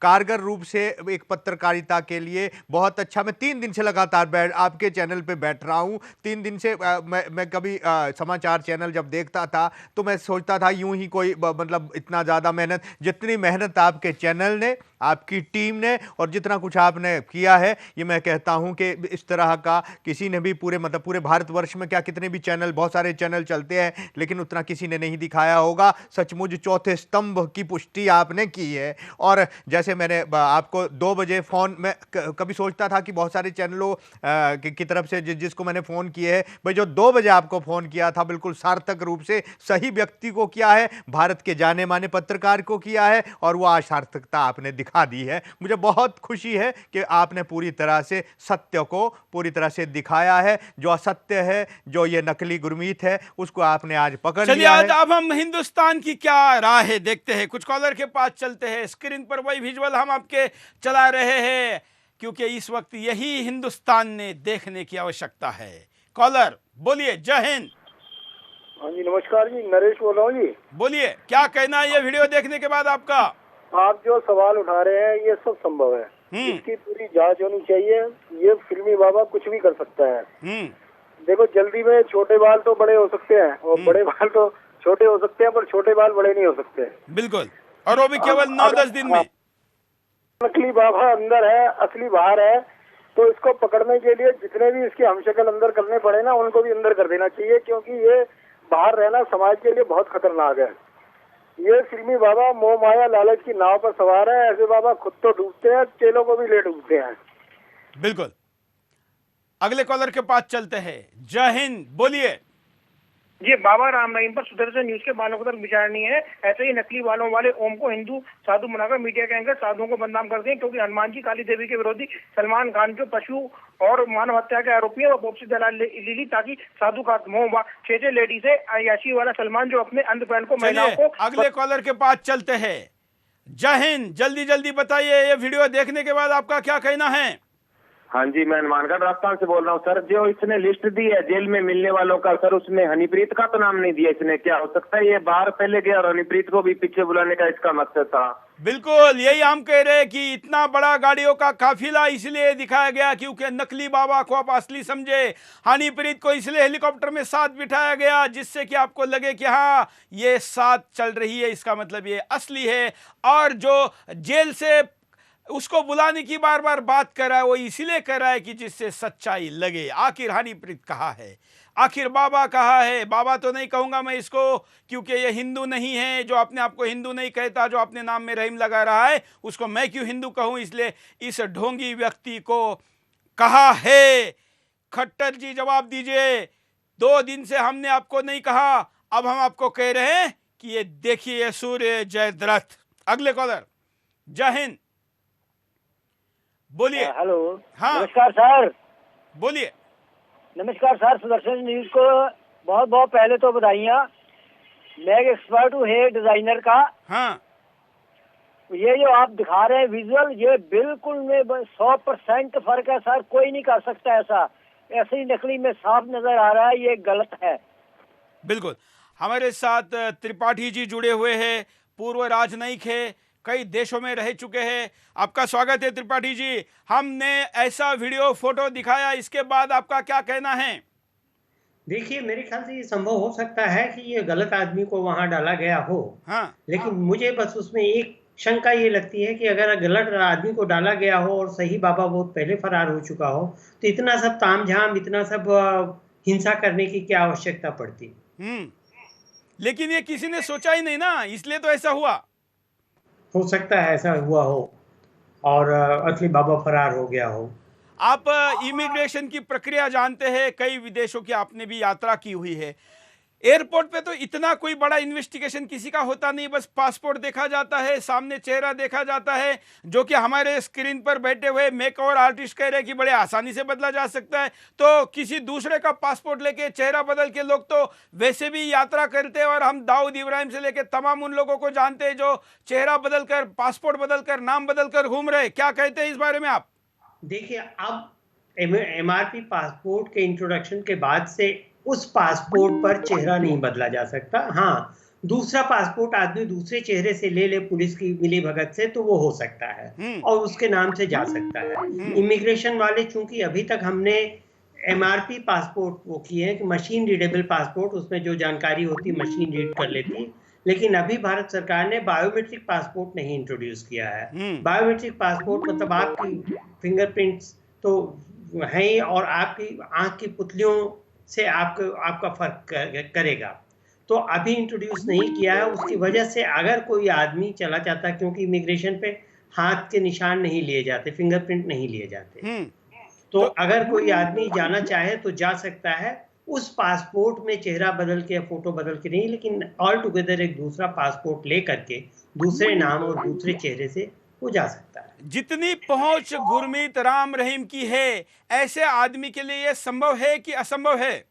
S2: कारगर रूप से एक पत्रकारिता के लिए बहुत अच्छा। मैं 3 दिन से लगातार आपके चैनल पर बैठ रहा हूँ। 3 दिन से मैं कभी समाचार चैनल जब देखता था तो मैं सोचता था यूं ही कोई मतलब इतना ज़्यादा मेहनत, जितनी मेहनत आपके चैनल ने, आपकी टीम ने, और जितना कुछ आपने किया है, ये मैं कहता हूं कि इस तरह का किसी ने भी पूरे भारतवर्ष में क्या कितने भी चैनल, बहुत सारे चैनल चलते हैं, लेकिन उतना किसी ने नहीं दिखाया होगा। सचमुच चौथे स्तंभ की पुष्टि आपने की है। और जैसे मैंने आपको 2 बजे फ़ोन में कभी सोचता था कि बहुत सारे चैनलों की तरफ से जिसको मैंने फ़ोन किए है, भाई जो 2 बजे आपको फ़ोन किया था बिल्कुल सार्थक रूप से सही व्यक्ति को किया है, भारत के जाने माने पत्रकार को किया है, और वो आज सार्थकता आपने दिखा दी है। मुझे बहुत खुशी है कि आपने पूरी तरह से सत्य को पूरी तरह से दिखाया है। जो असत्य है, जो ये नकली गुरमीत है, उसको आपने आज पकड़ लिया है।
S1: अब हम हिंदुस्तान की क्या राह है देखते हैं। कुछ कॉलर के पास चलते हैं। स्क्रीन पर वही विजुअल हम आपके चला रहे हैं, क्योंकि इस वक्त यही हिंदुस्तान ने देखने की आवश्यकता है। कॉलर बोलिए, जय हिंद।
S10: हाँ जी, नमस्कार जी, नरेश बोल रहा हूँ जी।
S1: बोलिए, क्या कहना है ये वीडियो देखने के बाद आपका?
S10: आप जो सवाल उठा रहे हैं ये सब संभव है, इसकी पूरी जांच होनी चाहिए। ये फिल्मी बाबा कुछ भी कर सकता है। देखो, जल्दी में छोटे बाल तो बड़े हो सकते हैं और बड़े बाल तो छोटे हो सकते हैं, पर छोटे बाल बड़े नहीं हो सकते।
S1: बिल्कुल, और वो भी केवल 9-10 दिन में।
S10: नकली बाबा अंदर है, असली बाहर है, तो इसको पकड़ने के लिए जितने भी इसके हमशक्ल अंदर करने पड़े ना, उनको भी अंदर कर देना चाहिए, क्योंकि ये बाहर रहना समाज के लिए बहुत खतरनाक है। ये फिल्मी बाबा मोह माया लालच की नाव पर सवार है। ऐसे बाबा खुद तो डूबते हैं, चेलों को भी ले डूबते हैं।
S1: बिल्कुल। अगले कॉलर के पास चलते हैं। जय हिंद, बोलिए।
S11: ये बाबा राम रहीम पर सुदर्शन न्यूज के बालों को तक विचारनी है। ऐसे ही नकली बालों वाले ओम को हिंदू साधु बनाकर मीडिया के एंकर साधुओं को बदनाम करते हैं, क्योंकि हनुमान जी काली देवी के विरोधी सलमान खान जो पशु और मानव हत्या के आरोपी है, वो बोपसी दलाल ले ली ताकि साधु का मोह 6 लेडीज है अयाशी वाला सलमान जो अपने अंधपैन को महिलाओं को।
S1: अगले कॉलर के पास चलते हैं। जय हिंद, जल्दी जल्दी बताइए, ये वीडियो देखने के बाद आपका क्या कहना है?
S12: हाँ जी, मैं हनुमानगढ़ राजस्थान से बोल रहा हूँ सर। जो इसने लिस्ट दी है जेल में मिलने वालों का, सर उसमें हनीप्रीत का तो नाम नहीं दिया इसने। क्या हो सकता है ये बाहर पहले गया और हनीप्रीत को भी पीछे बुलाने का इसका मकसद था?
S1: बिल्कुल, यही हम कह रहे हैं कि इतना बड़ा गाड़ियों का काफिला इसलिए दिखाया गया क्योंकि नकली बाबा को आप असली समझे। हनीप्रीत को इसलिए हेलीकॉप्टर में साथ बिठाया गया जिससे कि आपको लगे कि हाँ ये साथ चल रही है, इसका मतलब ये असली है। और जो जेल से उसको बुलाने की बार बार बात कर रहा है, वो इसीलिए कर रहा है कि जिससे सच्चाई लगे। आखिर हनीप्रीत कहा है, आखिर बाबा कहा है। बाबा तो नहीं कहूंगा मैं इसको, क्योंकि ये हिंदू नहीं है। जो अपने आप को हिंदू नहीं कहता, जो अपने नाम में रहीम लगा रहा है, उसको मैं क्यों हिंदू कहूं? इसलिए इस ढोंगी व्यक्ति को कहा है। खट्टर जी जवाब दीजिए। 2 दिन से हमने आपको नहीं कहा, अब हम आपको कह रहे हैं कि ये देखिए सूर्य जयद्रथ। अगले कॉलर। जय हिंद, बोलिए।
S10: हेलो।
S1: हाँ,
S10: नमस्कार सर।
S1: बोलिए।
S10: नमस्कार सर, सुदर्शन न्यूज को बहुत बहुत पहले तो बधाइयाँ। मैं एक एक्सपर्ट हूँ हेयर डिजाइनर का।
S1: हाँ,
S10: ये जो आप दिखा रहे हैं विजुअल, ये बिल्कुल में 100% फर्क है सर। कोई नहीं कर सकता ऐसा। ऐसे ही नकली में साफ नजर आ रहा है, ये गलत है।
S1: बिल्कुल। हमारे साथ त्रिपाठी जी जुड़े हुए हैं, पूर्व राजनयिक है, कई देशों में रह चुके हैं। आपका स्वागत है त्रिपाठी जी। हमने ऐसा वीडियो फोटो दिखाया, इसके बाद आपका क्या कहना है?
S13: देखिए, मेरे ख्याल से ये संभव हो सकता है कि ये गलत आदमी को वहां डाला गया हो।
S1: हाँ,
S13: लेकिन मुझे बस उसमें एक शंका ये लगती है कि अगर गलत आदमी को डाला गया हो और सही बाबा बहुत पहले फरार हो चुका हो, तो इतना सब तामझाम, इतना सब हिंसा करने की क्या आवश्यकता पड़ती?
S1: लेकिन ये किसी ने सोचा ही नहीं ना, इसलिए तो ऐसा हुआ।
S13: हो सकता है ऐसा हुआ हो और असली बाबा फरार हो गया हो।
S1: आप इमिग्रेशन की प्रक्रिया जानते हैं, कई विदेशों की आपने भी यात्रा की हुई है। एयरपोर्ट पे तो इतना कोई बड़ा इन्वेस्टिगेशन किसी का होता नहीं, बस पासपोर्ट देखा जाता है, सामने चेहरा देखा जाता है, जो कि हमारे स्क्रीन पर बैठे हुए मेकओवर आर्टिस्ट कह रहे हैं कि बड़े आसानी से बदला जा सकता है। तो किसी दूसरे का पासपोर्ट लेके चेहरा बदल के लोग तो वैसे भी यात्रा करते हैं, और हम दाऊद इब्राहिम से लेके तमाम उन लोगों को जानते हैं जो चेहरा बदल कर, पासपोर्ट बदल कर, नाम बदल कर घूम रहे। क्या कहते हैं इस बारे में आप?
S13: देखिए, अब MRP पासपोर्ट के इंट्रोडक्शन के बाद से उस पासपोर्ट पर चेहरा नहीं बदला जा सकता। हाँ, दूसरा पासपोर्ट आदमी दूसरे चेहरे से ले पुलिस की मिली भगत से, तो वो हो सकता है और उसके नाम से जा सकता है। इमिग्रेशन वाले चूंकि अभी तक हमने MRP पासपोर्ट वो किए हैं कि मशीन रीडेबल पासपोर्ट, उसमें जो जानकारी होती मशीन रीड कर लेती, लेकिन अभी भारत सरकार ने बायोमेट्रिक पासपोर्ट नहीं इंट्रोड्यूस किया है। बायोमेट्रिक पासपोर्ट मतलब आपकी फिंगरप्रिंट्स तो हैं ही, और आपकी आंख की पुतलियों से आपका फर्क करेगा, तो अभी इंट्रोड्यूस नहीं किया है। उसकी वजह से अगर कोई आदमी चला जाता है, क्योंकि इमिग्रेशन पे हाथ के निशान नहीं लिए जाते, फिंगरप्रिंट नहीं लिए जाते, तो अगर कोई आदमी जाना चाहे तो जा सकता है उस पासपोर्ट में, चेहरा बदल के या फोटो बदल के नहीं, लेकिन ऑल टुगेदर एक दूसरा पासपोर्ट ले करके दूसरे नाम और दूसरे चेहरे से वो जा सकता है।
S1: जितनी पहुंच गुरमीत राम रहीम की है, ऐसे आदमी के लिए यह संभव है कि असंभव है?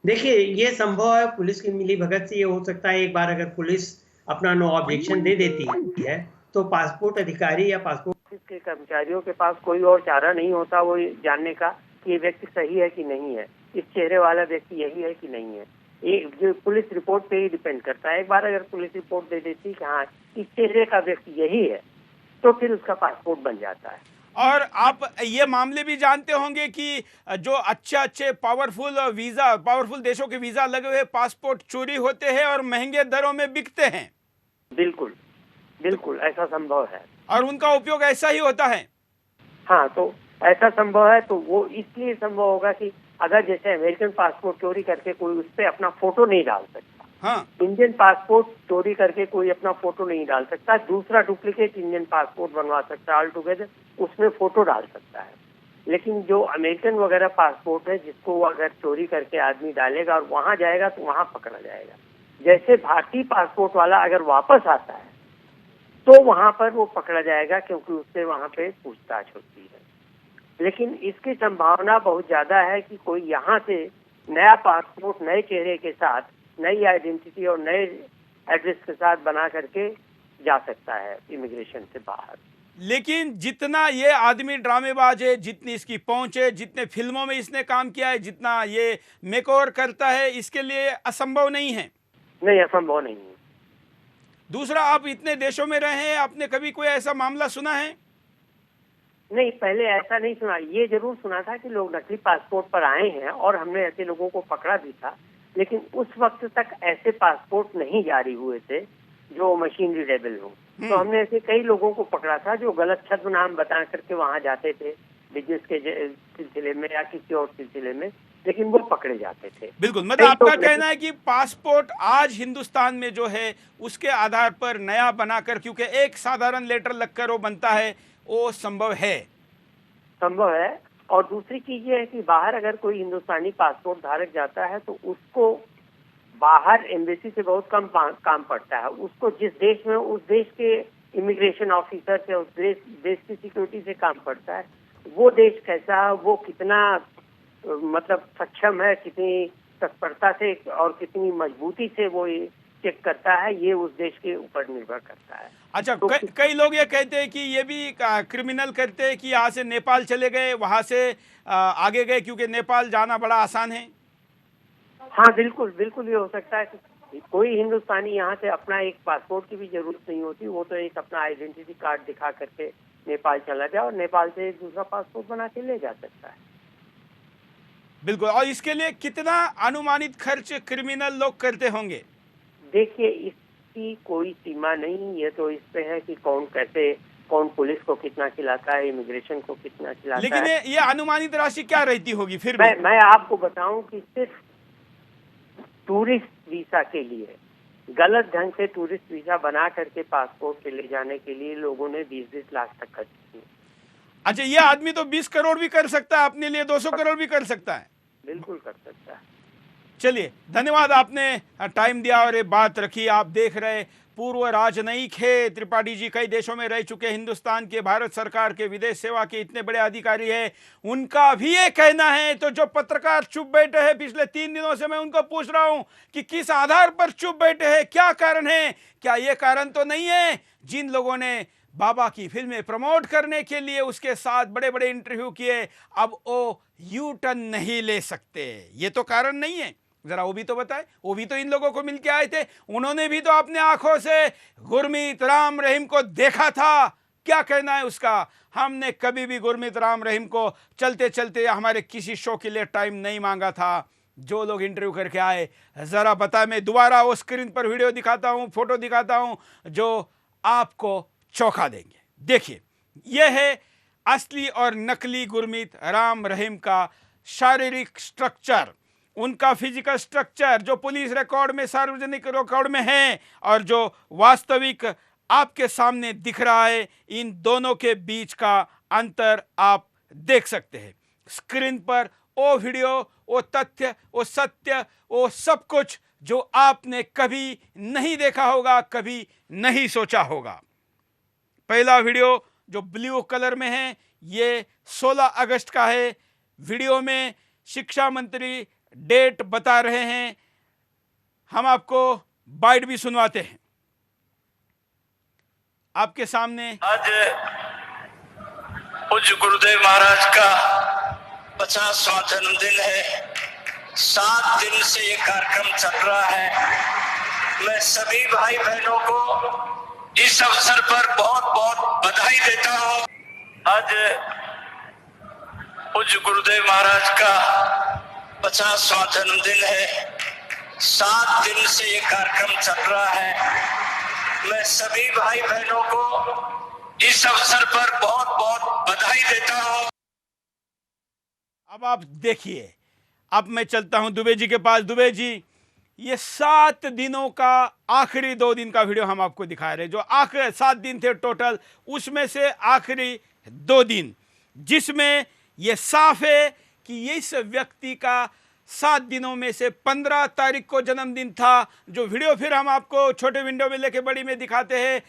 S13: देखिए, ये संभव है, पुलिस की मिली भगत से ये हो सकता है। एक बार अगर पुलिस अपना नो ऑब्जेक्शन दे देती है तो पासपोर्ट अधिकारी या पासपोर्ट के कर्मचारियों के पास कोई और चारा नहीं होता वो जानने का कि ये व्यक्ति सही है कि नहीं है, इस चेहरे वाला व्यक्ति यही है कि नहीं है। ये जो पुलिस रिपोर्ट पे ही डिपेंड करता है। एक बार अगर पुलिस रिपोर्ट दे देती कि हाँ इस चेहरे का व्यक्ति यही है, तो फिर उसका पासपोर्ट बन जाता है।
S1: और आप ये मामले भी जानते होंगे कि जो अच्छे पावरफुल देशों के वीजा लगे हुए पासपोर्ट चोरी होते हैं और महंगे दरों में बिकते हैं।
S13: बिल्कुल बिल्कुल ऐसा संभव है,
S1: और उनका उपयोग ऐसा ही होता है।
S13: हाँ, तो ऐसा संभव है, तो वो इसलिए संभव होगा कि अगर जैसे अमेरिकन पासपोर्ट चोरी करके कोई उस पर अपना फोटो नहीं डाल सकता,
S1: हाँ,
S13: इंडियन पासपोर्ट चोरी करके कोई अपना फोटो नहीं डाल सकता, दूसरा डुप्लीकेट इंडियन पासपोर्ट बनवा सकता है, ऑल टुगेदर उसमें फोटो डाल सकता है। लेकिन जो अमेरिकन वगैरह पासपोर्ट है, जिसको वो अगर चोरी करके आदमी डालेगा और वहां जाएगा तो वहां पकड़ा जाएगा। जैसे भारतीय पासपोर्ट वाला अगर वापस आता है तो वहां पर वो पकड़ा जाएगा, क्योंकि उससे वहां पे पूछताछ होती है। लेकिन इसकी संभावना बहुत ज्यादा है कि कोई यहाँ से नया पासपोर्ट नए चेहरे के साथ, नई आइडेंटिटी और नए एड्रेस के साथ बना करके जा सकता है इमिग्रेशन से बाहर।
S1: लेकिन जितना ये आदमी ड्रामेबाज है, जितनी इसकी पहुंच है, जितने फिल्मों में इसने काम किया है, जितना ये मेकओवर करता है, इसके लिए असंभव नहीं है।
S13: नहीं, असंभव नहीं है।
S1: दूसरा, आप इतने देशों में रहे हैं, आपने कभी कोई ऐसा मामला सुना है?
S13: नहीं, पहले ऐसा नहीं सुना। ये जरूर सुना था कि लोग नकली पासपोर्ट पर आए हैं और हमने ऐसे लोगों को पकड़ा भी था, लेकिन उस वक्त तक ऐसे पासपोर्ट नहीं जारी हुए थे जो मशीन रीडेबल हो। तो हमने ऐसे कई लोगों को पकड़ा था जो गलत छद्म नाम बता करके वहां जाते थे बिजनेस के सिलसिले में या किसी और सिलसिले में, लेकिन वो पकड़े जाते थे।
S1: बिल्कुल, मतलब आपका कहना है कि पासपोर्ट आज हिंदुस्तान में जो है उसके आधार पर नया बनाकर, क्योंकि एक साधारण लेटर लगकर वो बनता है, वो संभव है।
S13: और दूसरी चीज ये है कि बाहर अगर कोई हिंदुस्तानी पासपोर्ट धारक जाता है तो उसको बाहर एम्बेसी से बहुत कम काम पड़ता है। उसको जिस देश में, उस देश के इमिग्रेशन ऑफिसर से, उस देश की सिक्योरिटी से काम पड़ता है। वो देश कैसा, वो कितना मतलब सक्षम है, कितनी तत्परता से और कितनी मजबूती से वो ये चेक करता है, ये उस देश के ऊपर निर्भर करता है।
S1: अच्छा, तो कई लोग ये कहते हैं कि ये भी क्रिमिनल करते हैं कि यहाँ से नेपाल चले गए, वहां से आगे गए, क्योंकि नेपाल जाना बड़ा आसान है।
S13: हाँ, बिल्कुल बिल्कुल ये हो सकता है कि कोई हिंदुस्तानी यहाँ से अपना एक पासपोर्ट की भी जरूरत नहीं होती, वो तो एक अपना आइडेंटिटी कार्ड दिखा करके नेपाल चला जाए और नेपाल से एक दूसरा पासपोर्ट बना के ले जा सकता है।
S1: बिल्कुल। और इसके लिए कितना अनुमानित खर्च क्रिमिनल लोग करते होंगे?
S13: देखिए, इसकी कोई सीमा नहीं, ये तो इस पे है कि कौन पुलिस को कितना खिलाता है, इमिग्रेशन को कितना खिलाता
S1: लेकिन
S13: है।
S1: ये अनुमानित राशि क्या रहती होगी फिर भी?
S13: मैं आपको बताऊं कि सिर्फ टूरिस्ट वीजा के लिए, गलत ढंग से टूरिस्ट वीजा बना करके पासपोर्ट के ले जाने के लिए लोगों ने 20-20 लाख तक खर्च किए।
S1: अच्छा, ये आदमी तो 20 करोड़ भी कर सकता है अपने लिए, 200 करोड़ भी कर सकता है।
S13: बिल्कुल कर सकता है।
S1: चलिए, धन्यवाद, आपने टाइम दिया और ये बात रखी। आप देख रहे पूर्व राजनयिक है त्रिपाठी जी, कई देशों में रह चुके, हिंदुस्तान के, भारत सरकार के विदेश सेवा के इतने बड़े अधिकारी हैं। उनका भी ये कहना है। तो जो पत्रकार चुप बैठे हैं, पिछले 3 दिनों से मैं उनको पूछ रहा हूं कि किस आधार पर चुप बैठे हैं, क्या कारण है? क्या ये कारण तो नहीं है जिन लोगों ने बाबा की फिल्में प्रमोट करने के लिए उसके साथ बड़े बड़े इंटरव्यू किए, अब वो यू टर्न नहीं ले सकते? ये तो कारण नहीं है। जरा वो भी तो बताए। वो भी तो इन लोगों को मिलके आए थे, उन्होंने भी तो अपने आंखों से गुरमीत राम रहीम को देखा था। क्या कहना है उसका? हमने कभी भी गुरमीत राम रहीम को चलते चलते हमारे किसी शो के लिए टाइम नहीं मांगा था। जो लोग इंटरव्यू करके आए, ज़रा बता, मैं दोबारा वो स्क्रीन पर वीडियो दिखाता हूँ, फोटो दिखाता हूँ जो आपको चौंका देंगे। देखिए, यह है असली और नकली गुरमीत राम रहीम का शारीरिक स्ट्रक्चर, उनका फिजिकल स्ट्रक्चर जो पुलिस रिकॉर्ड में, सार्वजनिक रिकॉर्ड में है और जो वास्तविक आपके सामने दिख रहा है। इन दोनों के बीच का अंतर आप देख सकते हैं स्क्रीन पर। वो वीडियो, वो तथ्य, वो सत्य, वो सब कुछ जो आपने कभी नहीं देखा होगा, कभी नहीं सोचा होगा। पहला वीडियो जो ब्लू कलर में है, ये 16 अगस्त का है। वीडियो में शिक्षा मंत्री डेट बता रहे हैं, हम आपको बाइट भी सुनवाते हैं आपके सामने।
S8: आज पूज्य गुरुदेव महाराज का 50वां जन्मदिन है। 7 दिन से ये कार्यक्रम चल रहा है। मैं सभी भाई बहनों को इस अवसर पर बहुत बहुत बधाई देता हूँ। आज पूज्य गुरुदेव महाराज का 50वां जन्मदिन है। 7 दिन से ये कार्यक्रम चल रहा है। मैं सभी भाई बहनों को इस अवसर पर बहुत बहुत बधाई देता हूँ।
S1: अब आप देखिए, अब मैं चलता हूं दुबे जी के पास। दुबे जी, ये 7 दिनों का आखिरी 2 दिन का वीडियो हम आपको दिखा रहे हैं। जो आखिरी 7 दिन थे टोटल, उसमें से आखिरी 2 दिन जिसमें ये साफ है कि इस व्यक्ति का 7 दिनों में से 15 तारीख को जन्मदिन था। जो वीडियो फिर हम आपको छोटे विंडो में लेके बड़ी में दिखाते हैं,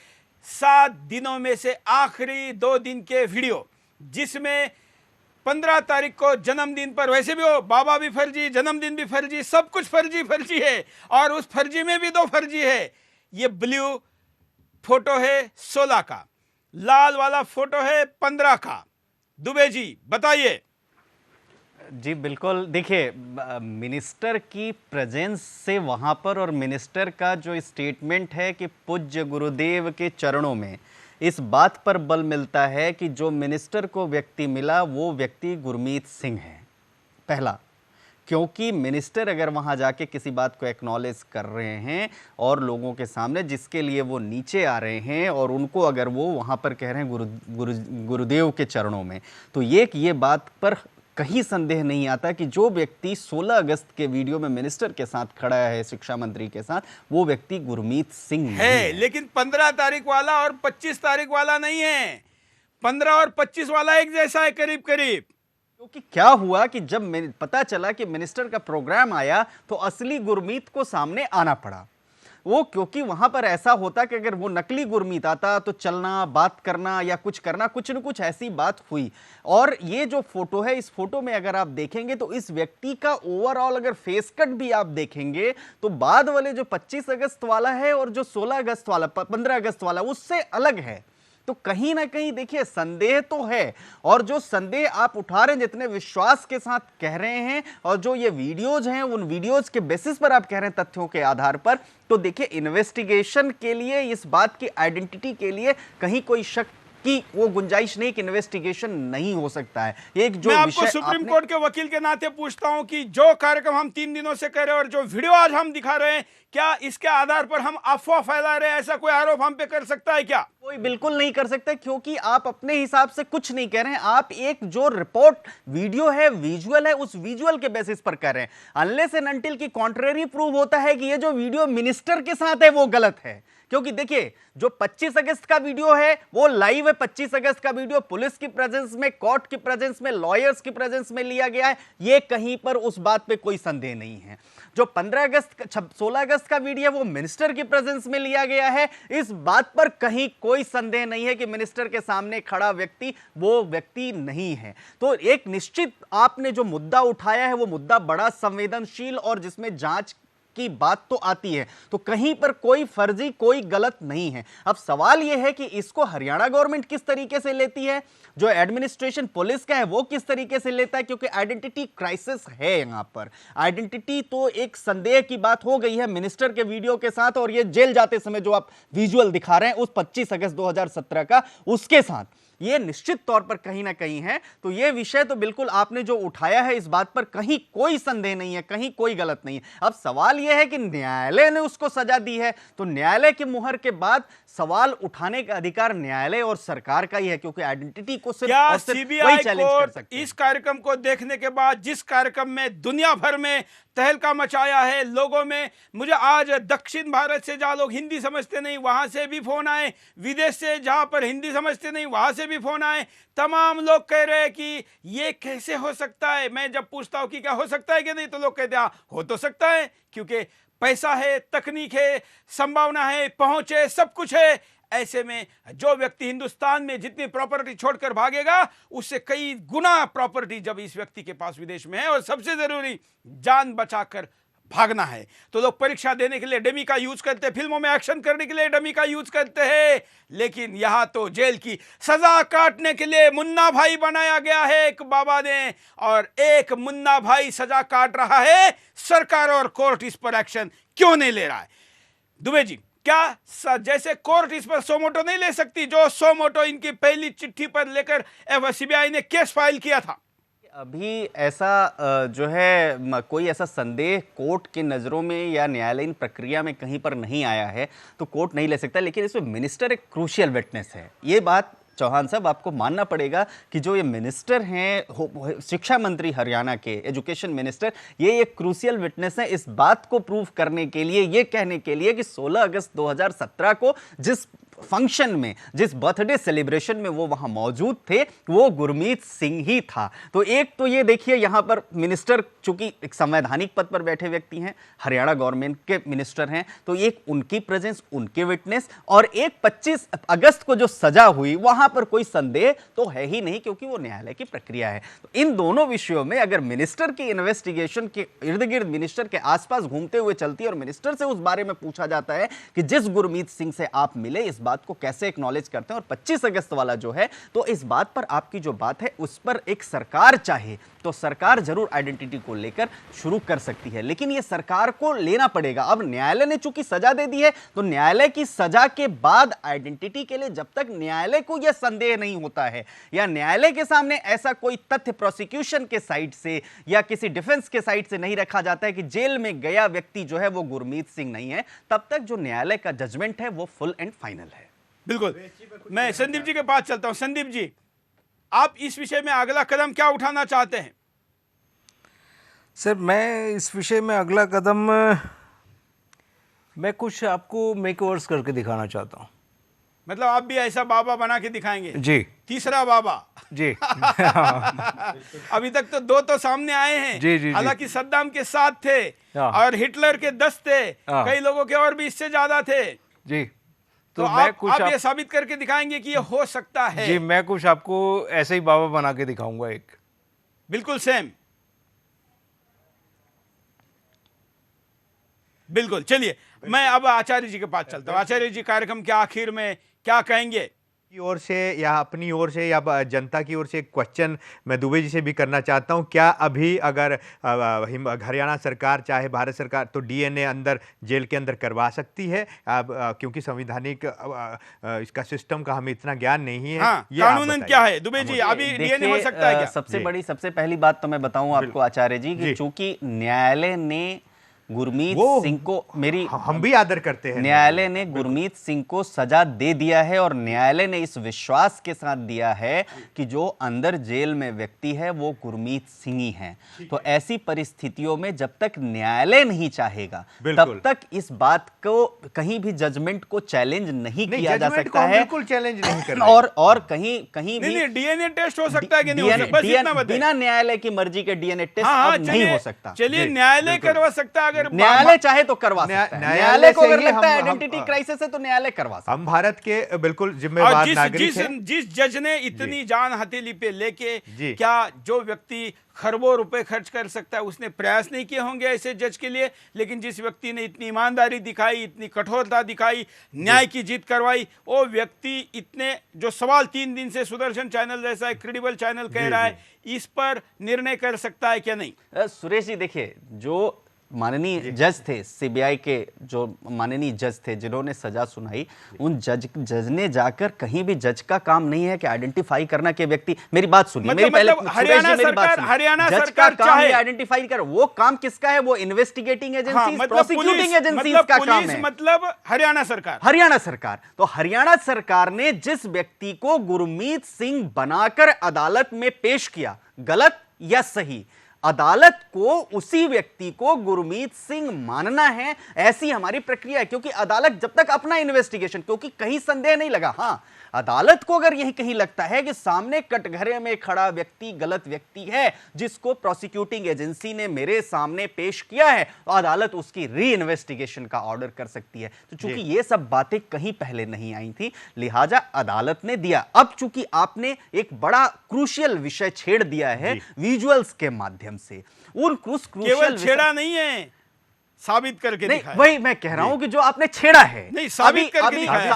S1: 7 दिनों में से आखिरी 2 दिन के वीडियो जिसमें 15 तारीख को जन्मदिन पर, वैसे भी हो बाबा भी फर्जी, जन्मदिन भी फर्जी, सब कुछ फर्जी फर्जी है और उस फर्जी में भी 2 फर्जी है। ये ब्लू फोटो है 16 का, लाल वाला फोटो है 15 का। दुबे जी बताइए।
S9: जी बिल्कुल, देखिए मिनिस्टर की प्रेजेंस से वहाँ पर और मिनिस्टर का जो स्टेटमेंट है कि पूज्य गुरुदेव के चरणों में, इस बात पर बल मिलता है कि जो मिनिस्टर को व्यक्ति मिला वो व्यक्ति गुरमीत सिंह है। पहला, क्योंकि मिनिस्टर अगर वहाँ जाके किसी बात को एक्नॉलेज कर रहे हैं और लोगों के सामने जिसके लिए वो नीचे आ रहे हैं और उनको अगर वो वहाँ पर कह रहे हैं गुरुदेव के चरणों में, तो ये बात पर कहीं संदेह नहीं आता कि जो व्यक्ति 16 अगस्त के वीडियो में मिनिस्टर के साथ खड़ा है, शिक्षा मंत्री के साथ, वो व्यक्ति गुरमीत सिंह है।
S1: लेकिन 15 तारीख वाला और 25 तारीख वाला नहीं है। 15 और 25 वाला एक जैसा है करीब करीब।
S9: क्योंकि क्या हुआ कि जब पता चला कि मिनिस्टर का प्रोग्राम आया तो असली गुरमीत को सामने आना पड़ा। वो क्योंकि वहां पर ऐसा होता कि अगर वो नकली गुरमीत आता तो चलना, बात करना या कुछ करना, कुछ न कुछ ऐसी बात हुई। और ये जो फोटो है, इस फोटो में अगर आप देखेंगे तो इस व्यक्ति का ओवरऑल अगर फेस कट भी आप देखेंगे तो बाद वाले जो 25 अगस्त वाला है और जो 16 अगस्त वाला, 15 अगस्त वाला, उससे अलग है। तो कहीं ना कहीं देखिए संदेह तो है, और जो संदेह आप उठा रहे हैं, जितने विश्वास के साथ कह रहे हैं और जो ये वीडियोज हैं उन वीडियोज के बेसिस पर आप कह रहे हैं तथ्यों के आधार पर, तो देखिए इन्वेस्टिगेशन के लिए, इस बात की आइडेंटिटी के लिए कहीं कोई शक की वो गुंजाइश नहीं कि इन्वेस्टिगेशन नहीं हो सकता है। एक जो
S1: मैं आपको सुप्रीम कोर्ट के वकील के नाते पूछता हूं कि जो कार्यक्रम हम 3 दिनों से कर रहे हैं और जो वीडियो आज हम दिखा रहे हैं, क्या इसके आधार पर हम अफवाह फैला रहे हैं, ऐसा कोई आरोप हम पे कर सकता है क्या?
S9: कोई बिल्कुल नहीं कर सकता, क्योंकि आप अपने हिसाब से कुछ नहीं कह रहे हैं। आप एक जो रिपोर्ट वीडियो है, विजुअल है, उस विजुअल के बेसिस पर कर रहे हैं। अनलेस एंड अनटिल की कॉन्ट्रेरी प्रूव होता है कि ये जो वीडियो मिनिस्टर के साथ है वो गलत है। क्योंकि देखिए जो 25 अगस्त का वीडियो है वो लाइव है। 25 अगस्त का वीडियो पुलिस की प्रेजेंस में, कोर्ट की प्रेजेंस में, लॉयर्स की प्रेजेंस में लिया गया है। ये कहीं पर उस बात पे कोई संदेह नहीं है। जो 15 अगस्त 16 अगस्त का वीडियो है वो मिनिस्टर की प्रेजेंस में लिया गया है। इस बात पर कहीं कोई संदेह नहीं है कि मिनिस्टर के सामने खड़ा व्यक्ति वो व्यक्ति नहीं है। तो एक निश्चित आपने जो मुद्दा उठाया है वो मुद्दा बड़ा संवेदनशील और जिसमें जांच की बात तो आती है, तो कहीं पर कोई फर्जी, कोई गलत नहीं है। अब सवाल यह है कि इसको हरियाणा गवर्नमेंट किस तरीके से लेती है, जो एडमिनिस्ट्रेशन पुलिस का है वो किस तरीके से लेता है, क्योंकि आइडेंटिटी क्राइसिस है यहां पर। आइडेंटिटी तो एक संदेह की बात हो गई है मिनिस्टर के वीडियो के साथ, और ये जेल जाते समय जो आप विजुअल दिखा रहे हैं उस 25 अगस्त 2017 का, उसके साथ ये निश्चित तौर पर कहीं ना कहीं है। तो ये विषय तो बिल्कुल आपने जो उठाया है, इस बात पर कहीं कोई संदेह नहीं है, कहीं कोई गलत नहीं है। अब सवाल यह है कि न्यायालय ने उसको सजा दी है, तो न्यायालय की मुहर के बाद सवाल उठाने का अधिकार न्यायालय और सरकार का ही है, क्योंकि आइडेंटिटी को सिर्फ
S1: क्या
S9: और सिर्फ
S1: सीबीआई
S9: वही चैलेंज कर
S1: कोर्ट
S9: सकते हैं।
S1: इस कार्यक्रम को देखने के बाद, जिस कार्यक्रम में दुनिया भर में तहलका मचाया है लोगों में, मुझे आज दक्षिण भारत से जहां लोग हिंदी समझते नहीं वहां से भी फोन आए, विदेश से जहां पर हिंदी समझते नहीं वहां से भी फोन आए, तमाम लोग कह रहे हैं कि ये कैसे हो सकता है। मैं जब पूछता हूं कि क्या हो सकता है कि नहीं, तो लोग कहते हैं हाँ हो तो सकता है, क्योंकि पैसा है, तकनीक है, संभावना है, पहुंच है, सब कुछ है। ऐसे में जो व्यक्ति हिंदुस्तान में जितनी प्रॉपर्टी छोड़कर भागेगा, उससे कई गुना प्रॉपर्टी जब इस व्यक्ति के पास विदेश में है, और सबसे जरूरी जान बचाकर भागना है। तो लोग परीक्षा देने के लिए डमी का यूज करते हैं, फिल्मों में एक्शन करने के लिए डमी का यूज करते हैं, लेकिन यहां तो जेल की सजा काटने के लिए मुन्ना भाई बनाया गया है एक बाबा ने, और एक मुन्ना भाई सजा काट रहा है, सरकार और कोर्ट इस पर एक्शन क्यों नहीं ले रहा है? दुबे जी, क्या जैसे कोर्ट इस पर सोमोटो नहीं ले सकती, जो सोमोटो इनकी पहली चिट्ठी पर लेकर सीबीआई ने केस फाइल किया था?
S9: अभी ऐसा जो है कोई ऐसा संदेह कोर्ट की नज़रों में या न्यायालयीन प्रक्रिया में कहीं पर नहीं आया है, तो कोर्ट नहीं ले सकता। लेकिन इसमें मिनिस्टर एक क्रूशियल विटनेस है। ये बात चौहान साहब आपको मानना पड़ेगा कि जो ये मिनिस्टर हैं, शिक्षा मंत्री हरियाणा के, एजुकेशन मिनिस्टर, ये एक क्रूशियल विटनेस है इस बात को प्रूव करने के लिए, ये कहने के लिए कि 16 अगस्त 2017 को जिस फंक्शन में, जिस बर्थडे सेलिब्रेशन में वो वहां मौजूद थे, वो गुरमीत सिंह ही था। तो एक तो ये देखिए, यहां पर मिनिस्टर चूंकि एक संवैधानिक पद पर बैठे व्यक्ति हैं, हरियाणा गवर्नमेंट के मिनिस्टर हैं, तो एक उनकी प्रेजेंस, उनके विटनेस, और एक 25 अगस्त को जो सजा हुई वहां पर कोई संदेह तो है ही नहीं, क्योंकि वो न्यायालय की प्रक्रिया है। तो इन दोनों विषयों में अगर मिनिस्टर की इन्वेस्टिगेशन के इर्द गिर्द, मिनिस्टर के आसपास घूमते हुए चलती है, और मिनिस्टर से उस बारे में पूछा जाता है कि जिस गुरमीत सिंह से आप मिले, इस बात को कैसे एक्नॉलेज करते हैं, और 25 अगस्त वाला जो है, तो इस बात पर आपकी जो बात है उस पर एक सरकार चाहे तो सरकार जरूर आइडेंटिटी को लेकर शुरू कर सकती है, लेकिन ये सरकार को लेना पड़ेगा। अब न्यायालय ने चूंकि सजा दे दी है, तो न्यायालय की सजा के बाद आइडेंटिटी के लिए जब तक न्यायालय को यह संदेह नहीं होता है, या न्यायालय के सामने ऐसा कोई तथ्य प्रोसिक्यूशन के साइड से या किसी डिफेंस के साइड से नहीं रखा जाता है कि जेल में गया व्यक्ति जो है वो गुरमीत सिंह नहीं है, तब तक जो न्यायालय का जजमेंट है वो फुल एंड फाइनल है।
S1: बिल्कुल। मैं संदीप जी के पास चलता हूं। संदीप जी, आप इस विषय में अगला कदम क्या उठाना चाहते हैं?
S4: सर, मैं इस विषय में अगला कदम, मैं कुछ आपको मेकओवर्स करके दिखाना चाहता हूँ।
S1: मतलब आप भी ऐसा बाबा बना के दिखाएंगे?
S4: जी।
S1: तीसरा बाबा?
S4: जी।
S1: अभी तक तो 2 तो सामने आए हैं।
S4: जी, जी,
S1: हालांकि सद्दाम के 7 थे और हिटलर के 10 थे, कई लोगों के और भी इससे ज्यादा थे।
S4: जी।
S1: तो आप ये साबित करके दिखाएंगे कि ये हो सकता है?
S4: जी, मैं कुछ आपको ऐसे ही बाबा बना के दिखाऊंगा, एक
S1: बिल्कुल सेम। बिल्कुल। चलिए, मैं अब आचार्य जी के पास चलता हूं। आचार्य जी, कार्यक्रम के आखिर में क्या कहेंगे?
S2: की ओर से या अपनी ओर से या जनता की ओर से एक क्वेश्चन मैं दुबे जी से भी करना चाहता हूं। क्या अभी अगर हरियाणा सरकार चाहे, भारत सरकार, तो डीएनए अंदर जेल के अंदर करवा सकती है? क्योंकि संवैधानिक इसका सिस्टम का हमें इतना ज्ञान नहीं है।
S1: हाँ, कानूनन क्या है दुबे जी? अभी डीएनए हो सकता है क्या?
S9: सबसे पहली बात तो मैं बताऊं आपको आचार्य जी कि चूंकि न्यायालय ने गुरमीत सिंह को,
S2: हम भी आदर करते हैं,
S9: न्यायालय ने गुरमीत सिंह को सजा दे दिया है, और न्यायालय ने इस विश्वास के साथ दिया है कि जो अंदर जेल में व्यक्ति है वो गुरमीत सिंह ही है। तो ऐसी परिस्थितियों में जब तक न्यायालय नहीं चाहेगा, तब तक इस बात को, कहीं भी जजमेंट को चैलेंज नहीं किया जा सकता है।
S2: बिल्कुल चैलेंज नहीं करना।
S9: और कहीं भी
S1: डीएनए टेस्ट हो सकता है कि नहीं?
S9: बिना न्यायालय की मर्जी के डीएनए टेस्ट अब नहीं हो सकता।
S1: चलिए, न्यायालय करवा सकता है, अगर
S9: न्यायालय चाहे तो करवा सकता है। न्यायालय को अगर लगता है आइडेंटिटी क्राइसिस है तो न्यायालय करवा सकता है।
S2: हम भारत के बिल्कुल जिम्मेवार नागरिक हैं।
S1: जिस जज ने इतनी जान हथेली पे लेके, क्या जो व्यक्ति खरबों रुपए खर्च कर सकता है उसने प्रयास नहीं किए होंगे ऐसे जज के लिए? लेकिन जिस व्यक्ति ने इतनी ईमानदारी दिखाई, इतनी कठोरता दिखाई, न्याय की जीत करवाई, वो व्यक्ति इतने, जो सवाल 3 दिन से सुदर्शन चैनल जैसा एक क्रेडिबल चैनल कह रहा है, इस पर निर्णय कर सकता है क्या नहीं?
S9: सुरेश जी, देखिए, जो माननीय जज थे, सीबीआई के जो माननीय जज थे जिन्होंने सजा सुनाई, उन जज ने जाकर, कहीं भी जज का काम नहीं है कि आइडेंटिफाई करना कि व्यक्ति, मेरी बात सुनिए, मेरी पहले
S1: हरियाणा सरकार
S9: चाहे आइडेंटिफाई कर, वो काम किसका है? वो इन्वेस्टिगेटिंग एजेंसी, प्रोसिक्यूटिंग एजेंसी का काम है।
S1: मतलब हरियाणा सरकार।
S9: तो हरियाणा सरकार ने जिस व्यक्ति को गुरमीत सिंह बनाकर अदालत में पेश किया, गलत या सही, अदालत को उसी व्यक्ति को गुरमीत सिंह मानना है, ऐसी हमारी प्रक्रिया है। क्योंकि अदालत जब तक अपना इन्वेस्टिगेशन, क्योंकि कहीं संदेह नहीं लगा, हां अदालत को अगर यही कहीं लगता है कि सामने कटघरे में खड़ा व्यक्ति गलत व्यक्ति है जिसको प्रोसिक्यूटिंग एजेंसी ने मेरे सामने पेश किया है, तो अदालत उसकी री इन्वेस्टिगेशन का ऑर्डर कर सकती है। तो चूंकि ये सब बातें कहीं पहले नहीं आई थी, लिहाजा अदालत ने दिया। अब चूंकि आपने एक बड़ा क्रूशियल विषय छेड़ दिया है विजुअल्स के माध्यम से, उन
S1: केवल छेड़ा नहीं है, साबित करके दिखाया।
S9: वही मैं कह रहा हूं कि जो आपने छेड़ा है,
S1: नहीं साबित करके दिखाया।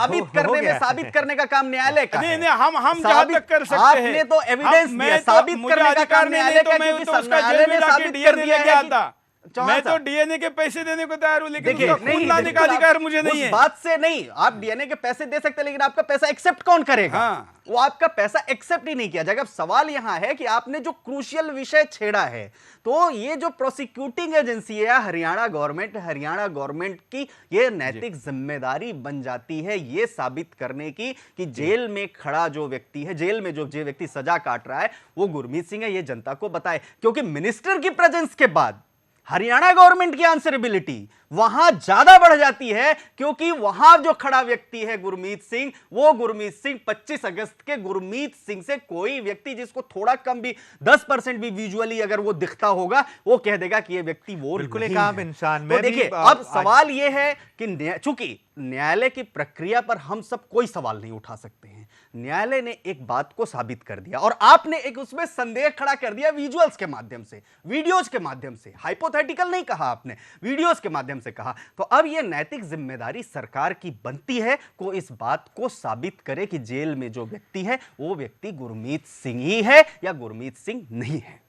S9: साबित करने का काम न्यायालय का है।
S1: नहीं, हम जहां तक कर सकते हैं,
S9: आपने तो एविडेंस दिया, साबित करने का काम न्यायालय का, क्योंकि न्यायालय ने साबित कर दिया है।
S1: मैं तो डीएनए के पैसे देने को तैयार हूं, लेकिन उसका खून लाने का अधिकार मुझे नहीं है।
S9: उस बात से नहीं, आप डीएनए के पैसे दे सकते, लेकिन आपका पैसा एक्सेप्ट कौन करेगा? वो आपका पैसा एक्सेप्ट ही नहीं किया जाएगा। अब सवाल यहां है कि आपने जो क्रूशियल विषय छेड़ा है, तो ये जो प्रोसिक्यूटिंग एजेंसी है हरियाणा गवर्नमेंट की ये नैतिक जिम्मेदारी बन जाती है ये साबित करने की कि जेल में खड़ा जो व्यक्ति है, जेल में जो व्यक्ति सजा काट रहा है वो गुरमीत सिंह है, ये जनता को बताए। क्योंकि मिनिस्टर की प्रेजेंस के बाद हरियाणा गवर्नमेंट की आंसरेबिलिटी वहां ज्यादा बढ़ जाती है, क्योंकि वहां जो खड़ा व्यक्ति है गुरमीत सिंह, वो गुरमीत सिंह 25 अगस्त के गुरमीत सिंह से कोई व्यक्ति जिसको थोड़ा कम भी 10% भी विजुअली अगर वो दिखता होगा, वो कह देगा कि ये व्यक्ति वो
S2: बिल्कुल एक आम इंसान।
S9: तो देखिए, अब सवाल ये है कि चूंकि न्यायालय की प्रक्रिया पर हम सब कोई सवाल नहीं उठा सकते हैं, न्यायालय ने एक बात को साबित कर दिया और आपने एक उसमें संदेह खड़ा कर दिया विजुअल्स के माध्यम से, वीडियोज के माध्यम से, हाइपोथेटिकल नहीं कहा आपने, वीडियोज के माध्यम से कहा। तो अब यह नैतिक जिम्मेदारी सरकार की बनती है को इस बात को साबित करे कि जेल में जो व्यक्ति है वो व्यक्ति गुरमीत सिंह ही है या गुरमीत सिंह नहीं है।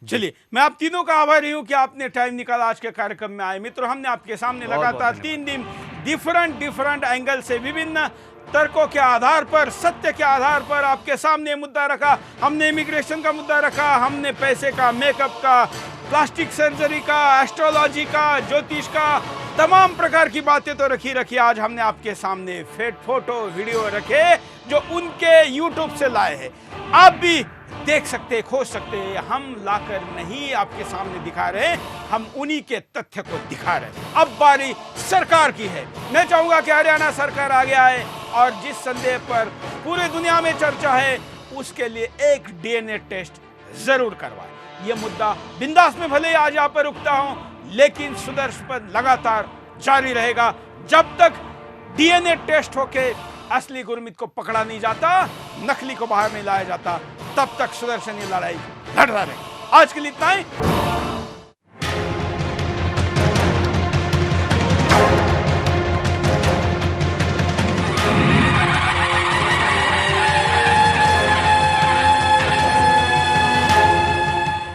S1: चलिए, मैं आप तीनों का आभारी हूं कि आपने टाइम निकाला आज के कार्यक्रम में आए। मित्रों, हमने आपके सामने लगातार 3 दिन डिफरेंट एंगल से, विभिन्न तर्कों के आधार पर, सत्य के आधार पर आपके सामने मुद्दा रखा। हमने इमिग्रेशन का मुद्दा रखा, हमने पैसे का, मेकअप का, प्लास्टिक सर्जरी का, एस्ट्रोलॉजी का, ज्योतिष का, तमाम प्रकार की बातें तो रखी। आज हमने आपके सामने फोटो वीडियो रखे जो उनके यूट्यूब से लाए हैं। आप भी देख सकते, खोज सकते हैं। हम लाकर नहीं आपके सामने दिखा रहे, हम उन्हीं के तथ्य को दिखा रहे। अब बारी सरकार की है। मैं चाहूंगा कि हरियाणा सरकार आगे आए और जिस संदेह पर पूरे दुनिया में चर्चा है उसके लिए एक डीएनए टेस्ट जरूर करवाए। यह मुद्दा बिंदास में भले आज यहाँ पर रुकता हूं, लेकिन संघर्ष पर लगातार जारी रहेगा जब तक डीएनए टेस्ट होके असली गुरमीत को पकड़ा नहीं जाता, नकली को बाहर नहीं लाया जाता, तब तक सुदर्शन ये लड़ाई लड़ रहा रहेगा। आज के लिए इतना ही।